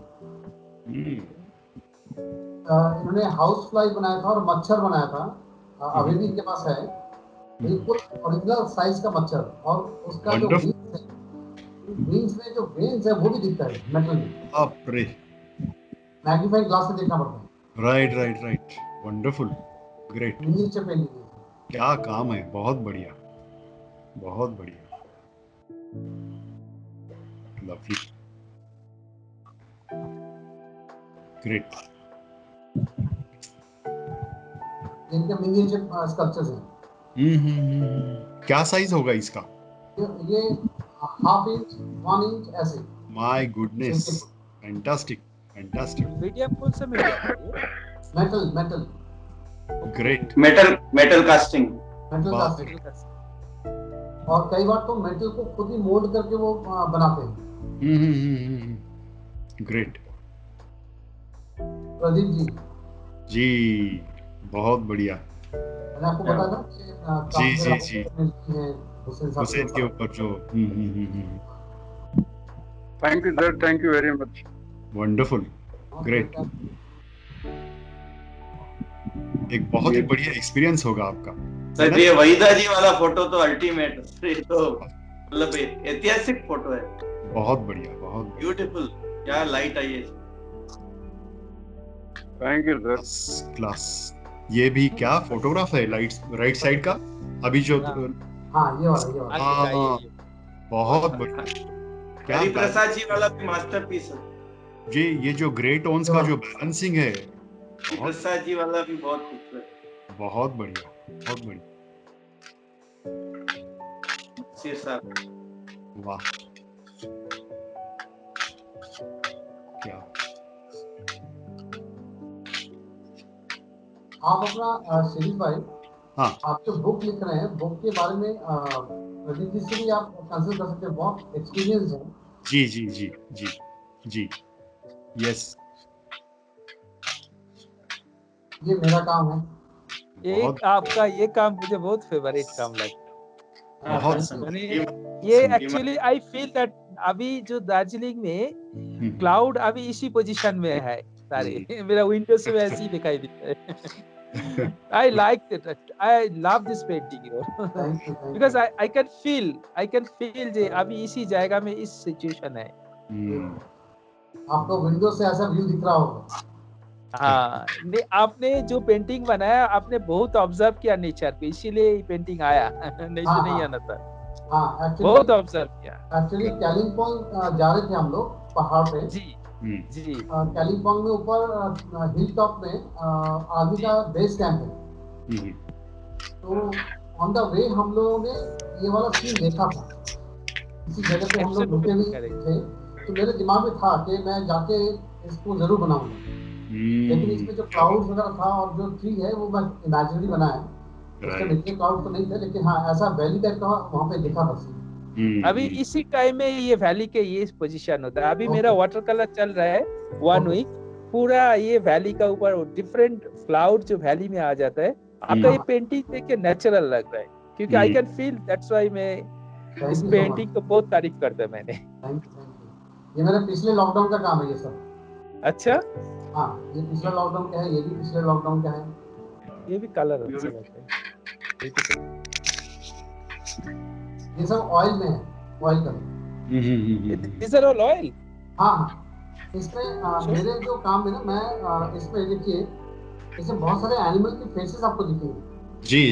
इन्होंने हाउस फ्लाई बनाया था और मच्छर बनाया था, अभी भी इनके पास है, बिल्कुल ओरिजिनल साइज का मच्छर, और उसका जो विंग्स है, विंग्स में जो वेन्स है वो भी दिखता है मेटल में। बाप रे, मैग्नीफाइंग ग्लास से देखना पड़ता है। Right, wonderful, great. Miniature painting क्या काम है, बहुत बढ़िया, लवली, ग्रेट। इनके मिनिएचर स्कल्पचर्स हैं। क्या साइज होगा इसका? ये हाफ इंच, 1 इंच ऐसे। My goodness, fantastic. मीडियम, कौन सा medium? Metal great. Metal casting. और कई बार तो मेटल को खुद ही मोल्ड करके वो बनाते हैं। ग्रेट। प्रदीप जी, बहुत बढ़िया। मैंने आपको बताया ना कि जी हुसैन के ऊपर जो thank you sir, thank you very much. Wonderful, great. एक बहुत ही बढ़िया एक्सपीरियंस होगा आपका सर। ये वहीदा जी वाला फोटो तो अल्टीमेट, ये तो मतलब ऐतिहासिक फोटो है। बहुत बढ़िया, बहुत ब्यूटीफुल, क्या लाइट आई है। Thank you sir, class. ये भी क्या फोटोग्राफ है, राइट साइड का अभी जो? हाँ, ये वाला। बहुत बढ़िया। क्या हरिप्रसाद जी वाला भी मास्टरपीस है जी। ये जो ग्रे टोन्स का जो बैलेंसिंग है, हरिप्रसाद जी वाला भी बहुत खूबसूरत, बहुत बढ़िया। वाह, क्या आप अपना शिरीष भाई, हाँ, आप जो बुक लिख रहे हैं, बुक के बारे में प्रदीप जी से भी आप कंसल्ट कर सकते हैं, बहुत एक्सपीरियंस है। जी, यस। ये मेरा काम है। एक आपका ये काम मुझे बहुत फेवरेट काम लगता है। ये एक्चुअली आई फील दैट अभी जो दार्जिलिंग में क्लाउड अभी इसी पोजीशन में है सारे। मेरा विंडो से ऐसे ही दिखाई देता है। I like it. I love this painting, because I can feel जे अभी इसी जगह में इस सिचुएशन है। आपको विंडो से ऐसा व्यू दिख रहा होगा। हाँ, आपने जो पेंटिंग बनाया, आपने बहुत ऑब्जर्व किया नेचर को, इसीलिए पेंटिंग आया, नहीं तो नहीं आना था। हाँ, बहुत ऑब्जर्व किया। एक्चुअली कालिम्पोंग जा रहे थे हम लोग पहाड़ पे। जी। कालिम्पोंग में ऊपर हिल टॉप में आर्मी का बेस कैंप है। तो ऑन द वे हम लोगों ने ये वाला सीन देखा था, इसी जगह पे हम लोग रुके हुए थे। तो मेरे दिमाग में था कि मैं जाके इसको जरूर बनाऊंगा, लेकिन इसमें जो क्लाउड्स वगैरह था और जो ट्री है वो मैं इमेजिनरी बनाया, उसके इतने क्लाउड तो नहीं थे, लेकिन हाँ ऐसा वैली टाइप का वहाँ पे दिखा था। अभी इसी टाइम में ये वैली के ये पोजीशन होता है। अभी मेरा वाटर कलर चल रहा है 1 वीक, पूरा ये वैली का ऊपर डिफरेंट क्लाउड जो वैली में आ जाता है। आपका ये पेंटिंग देख के नेचुरल लग रहा है, क्योंकि I can feel, that's why मैं इस पेंटिंग को बहुत तारीफ करता है मैंने। ये मेरे पिछले लॉकडाउन का काम है ये सब। अच्छा, हाँ, ये पिछला लॉकडाउन का है, ये भी पिछले लॉकडाउन का है। ये भी कलर अच्छा लगता है। ये सब ऑयल में है, oil colour. These are all oil? हाँ, इसमें मेरे जो काम है ना, मैं इसमें देखिए, इसमें बहुत सारे एनिमल के फेसेस आपको दिखेंगे।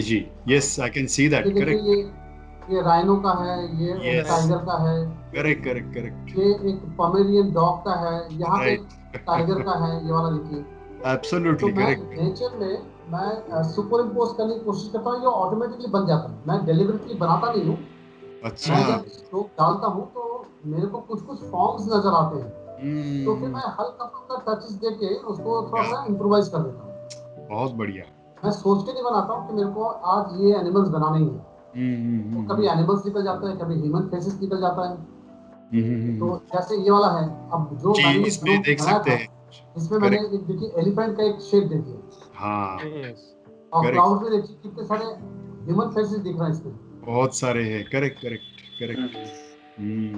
जी, yes, I can see that. Correct. ये राइनो का है, ये टाइगर का है। करेक्ट। ये एक पोमेरियन डॉग का है, यहाँ पे टाइगर का है, ये वाला देखिए। Absolutely correct. तो नेचर में मैं सुपर इम्पोज करने की कोशिश करता हूँ, ये ऑटोमेटिकली बन जाता है। मैं डेलिबरेटली बनाता नहीं हूँ। अच्छा। मैं जब स्ट्रोक डालता हूँ तो मेरे को कुछ फॉर्म्स नजर आते हैं, तो फिर मैं हल्का फुल्का टचेस देके उसको थोड़ा सा इम्प्रोवाइज कर देता हूँ। बहुत बढ़िया। मैं सोच के नहीं बनाता हूँ कि मेरे को आज ये एनिमल्स बनाने ही है। तो कभी एनिमल्स निकल जाता है, कभी ह्यूमन फेसेस निकल जाता है। तो जैसे ये वाला है, अब जो मैंने इसमें देख सकते हैं, इसमें मैंने देखिए एलिफेंट का एक शेप देखिए। हाँ, और क्लाउड में देखिए कितने सारे ह्यूमन फेसेस दिख रहे हैं इसमें। बहुत सारे हैं, करेक्ट करेक्ट करेक्ट।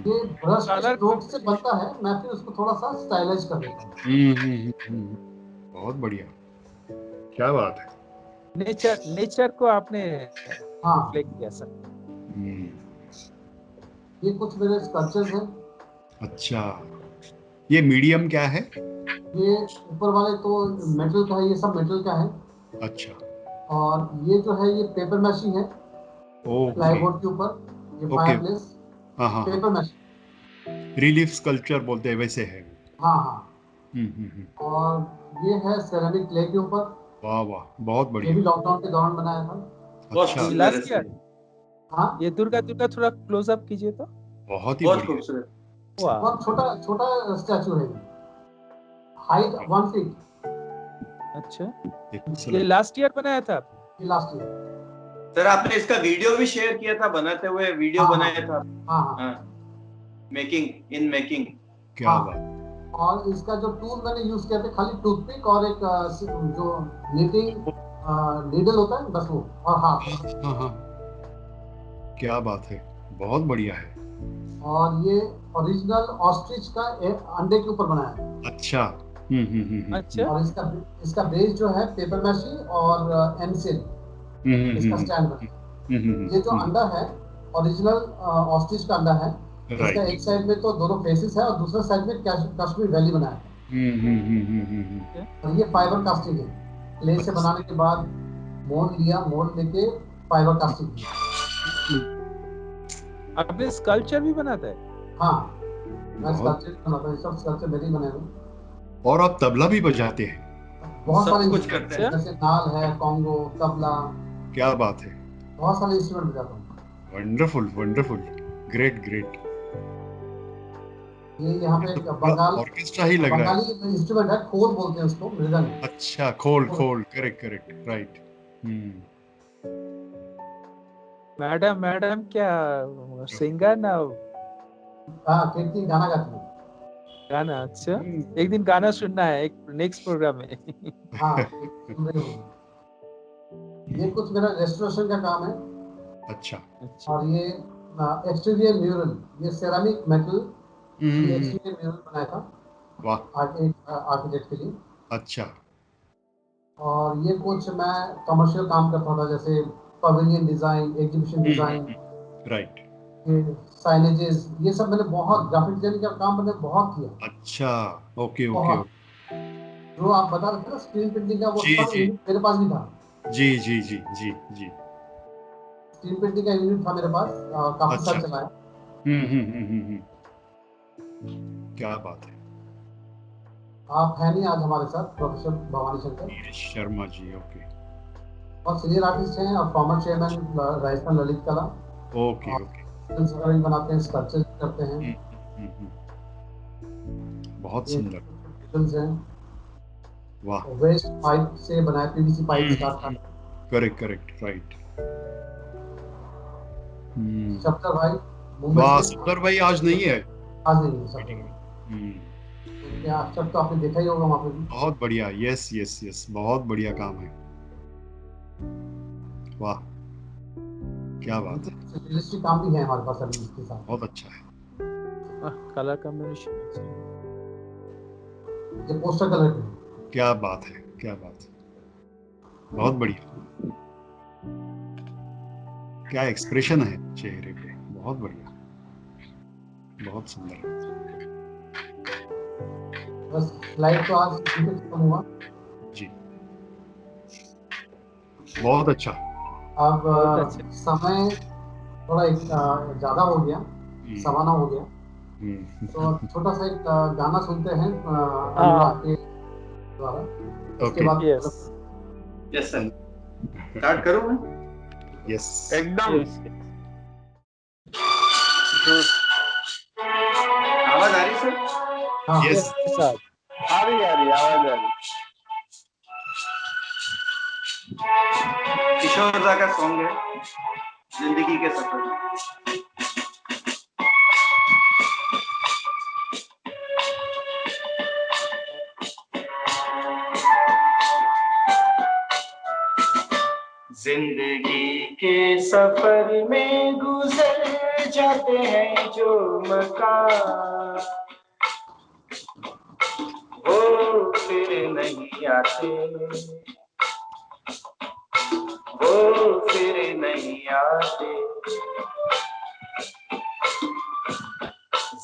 ये ब्रश के स्ट्रोक से बनता है, मैं फिर उसको थोड़ा सा स्टाइलाइज कर देता हूँ। बहुत बढ़िया, क्या बात है। नेचर को आपने रिफ्लेक्ट किया सर। ये कुछ मेरे स्कल्पचर्स हैं। अच्छा, ये मीडियम क्या है? ये ऊपर वाले तो मेटल का है, ये सब मेटल का है। अच्छा, और ये जो है ये पेपर मैशी है, प्लाईवुड के ऊपर, ये fireplace paper meshy, relief sculpture बोलते हैं वैसे है। हाँ हाँ। और ये है सेरेमिक क्ले के ऊपर। वाह वाह, बहुत बढ़िया। ये भी लॉकडाउन के दौरान बनाया था। अच्छा, लास्ट ईयर। हाँ, ये दुर्गा थोड़ा क्लोज अप कीजिए तो। बहुत ही बढ़िया, खूबसूरत। बहुत छोटा छोटा स्टैचू है, हाइट 1 फीट। अच्छा, ये लास्ट ईयर बनाया था? ये लास्ट ईयर। सर आपने इसका वीडियो भी शेयर किया था, बनाते हुए वीडियो बनाया था। हाँ, मेकिंग इन मेकिंग। क्या बात। और इसका जो टूल मैंने यूज किया था, खाली टूथपिक और एक जो नीटिंग नीडल होता है बस वो, और हाथ। हाँ, क्या बात है, बहुत बढ़िया है। और ये ओरिजिनल ऑस्ट्रिच का अंडे के ऊपर बनाया है। अच्छा। अच्छा। और इसका बेस जो है पेपर मैशी और एनसिल, इसका स्टैंड बना। ये जो अंडा है ओरिजिनल ऑस्ट्रिच का अंडा है। इसका एक साइड में तो दोनों फेसेस है और दूसरे साइड में कश्मीर वैली बनाया है। और ये फाइबर कास्टिंग है, क्ले से बनाने के बाद मोल्ड लिया, मोल्ड लेके फाइबर कास्टिंग किया। आपने स्कल्पचर भी बनाता है? हाँ, मैं स्कल्पचर भी बनाता हूँ, सब स्कल्पचर मेरे ही बने हुए। और आप तबला भी बजाते हैं? बहुत सारे कुछ करते हैं, जैसे नाल है, कॉन्गो, तबला। क्या बात है, बहुत सारे इंस्ट्रूमेंट बजाता हूँ। Wonderful wonderful, great great. ये यहाँ पे बंगाल ऑर्केस्ट्रा ही लग रहा है। बंगाली इंस्ट्रूमेंट है, खोल बोलते हैं उसको, मृदंग। अच्छा, खोल खोल, करेक्ट करेक्ट, राइट। मैडम क्या सिंगर ना? हाँ, कीर्ति गाना गाती है। गाना? अच्छा, एक दिन गाना सुनना है एक नेक्स्ट प्रोग्राम में। हाँ, ये कुछ मेरा रेस्टोरेशन का काम है। अच्छा। और ये एक्सटीरियर म्यूरल, ये सेरामिक मेटल एक्सटीरियर म्यूरल बनाया था। वाह, आर्किटेक्ट के लिए। अच्छा। और ये कुछ मैं कमर्शियल काम करता था, जैसे pavilion design, exhibition design, right. Signages, ये सब मैंने बहुत, ग्राफिक डिजाइनिंग का काम मैंने बहुत किया। अच्छा, ओके ओके। जो आप बता रहे थे ना स्क्रीन प्रिंटिंग का, वो सब मेरे पास भी था। जी जी जी जी जी। स्क्रीन प्रिंटिंग का यूनिट था मेरे पास, काफी साल चलाया। क्या बात है। आप हैं नहीं आज हमारे साथ, प्रोफेसर भवानी शंकर शर्मा जी, ओके। और सीनियर आर्टिस्ट हैं और फॉर्मर चेयरमैन राजस्थान ललित कला। Okay okay. फिल्म बनाते हैं, स्कल्पचर करते हैं। बहुत सुंदर। फिल्म्स हैं। वाह। वेस्ट पाइप से बनाए, पीवीसी पाइप स्टार्ट कर। Correct correct, right. शब्दर भाई मुंबई वाह, से। शब्दर भाई आज नहीं है? आज नहीं है शब्दर भाई। क्या सब तो आपने देखा ही होगा वहाँ पे भी। बहुत बढ़िया, यस यस यस, बहुत बढ़िया काम है। वाह, क्या बात है। रजिस्ट्री काम भी है हमारे पास अभी इसके साथ। बहुत अच्छा है। कलर कॉम्बिनेशन, ये पोस्टर कलर पे। क्या बात है, क्या बात है, बहुत बढ़िया। क्या एक्सप्रेशन है चेहरे पे, बहुत बढ़िया, बहुत सुंदर। बस लाइव तो आज इसी पे खत्म हुआ जी, बहुत अच्छा। अब समय थोड़ा ज्यादा हो गया, सवाना हो गया, तो छोटा सा एक गाना सुनते हैं अनुराग के द्वारा। उसके बाद यस सर, स्टार्ट करूं मैं? यस, एकदम। आवाज आ रही सर? यस सर, आ रही आवाज आ रही। किशोर दा का सॉन्ग है, जिंदगी के सफर। जिंदगी के सफर में गुजर जाते हैं जो मकान, वो फिर नहीं आते, वो फिर नहीं आते।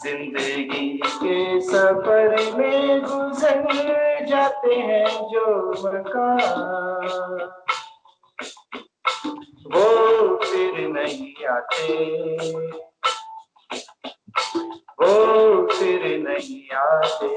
जिंदगी के सफर में गुजर जाते हैं जो मकान, वो फिर नहीं आते, वो फिर नहीं आते।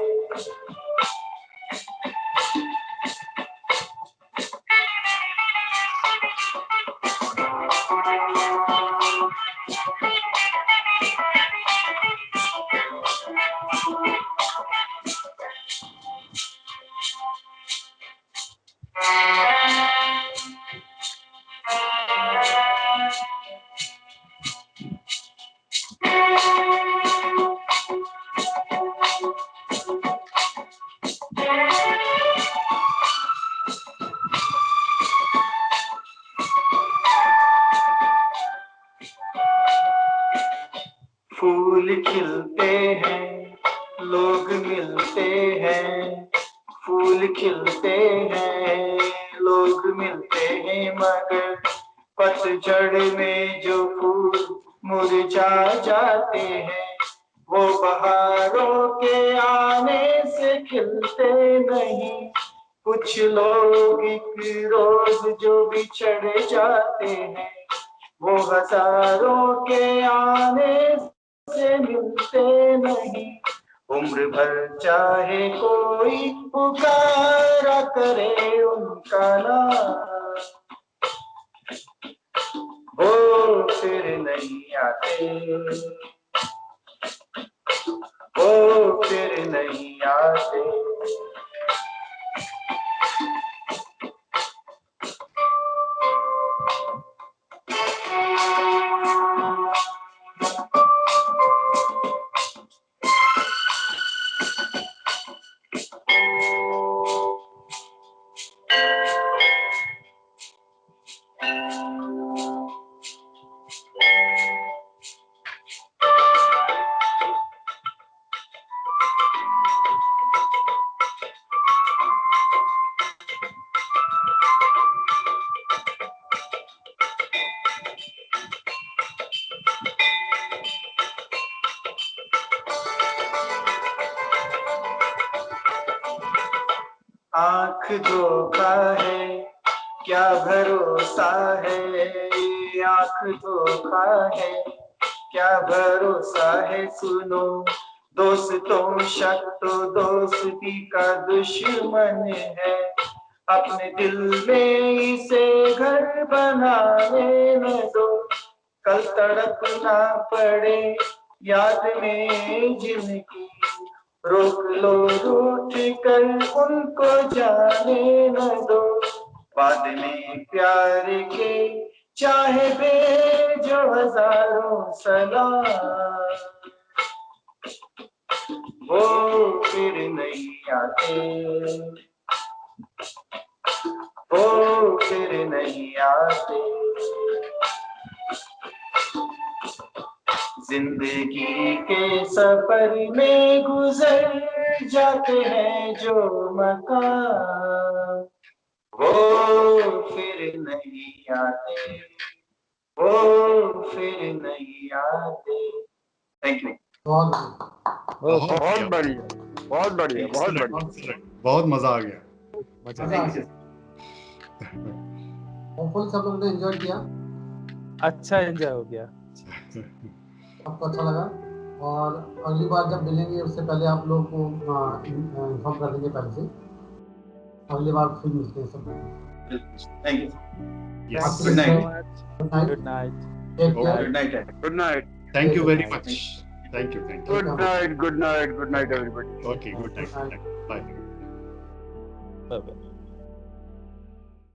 फूल खिलते हैं, लोग मिलते हैं, फूल खिलते हैं, लोग मिलते हैं, मगर पतझड़ में जो फूल मुरझा जाते हैं, वो बहारों के आने से खिलते नहीं। कुछ लोग एक रोज जो बिछड़ जाते हैं, वो हजारों के आने से मिलते नहीं। उम्र भर चाहे कोई पुकारा करे उनका नाम, वो फिर नहीं आते, वो फिर नहीं आते। आँख धोखा है, क्या भरोसा है, आँख धोखा है, क्या भरोसा है। सुनो दोस्तों, शक तो दोस्ती का दुश्मन है, अपने दिल में इसे घर बनाने न दो। कल तड़पना पड़े याद में जिनकी, रोक लो रूठ कर उनको जाने न दो। बाद में प्यार के चाहे भेजो हजारों सलाम, वो फिर नहीं आते, वो फिर नहीं आते। जिंदगी के सफर में गुजर जाते हैं जो मकान, वो फिर नहीं आते, वो फिर नहीं आते। Thank you. बहुत बढ़िया, बहुत बढ़िया, बहुत बढ़िया, बहुत मजा आ गया। होपफुली सब लोगों ने एंजॉय किया। अच्छा एंजॉय हो गया, आपको अच्छा लगा। और अगली बार जब मिलेंगे उससे पहले आप लोग को इन्फॉर्म कर देंगे पहले से। अगली बार फिर मिलते हैं सब। Thank you. Good night, good night, good night, good night, thank you very much, thank you, thank you, good night, good night, good night everybody. Okay, good night, bye, bye.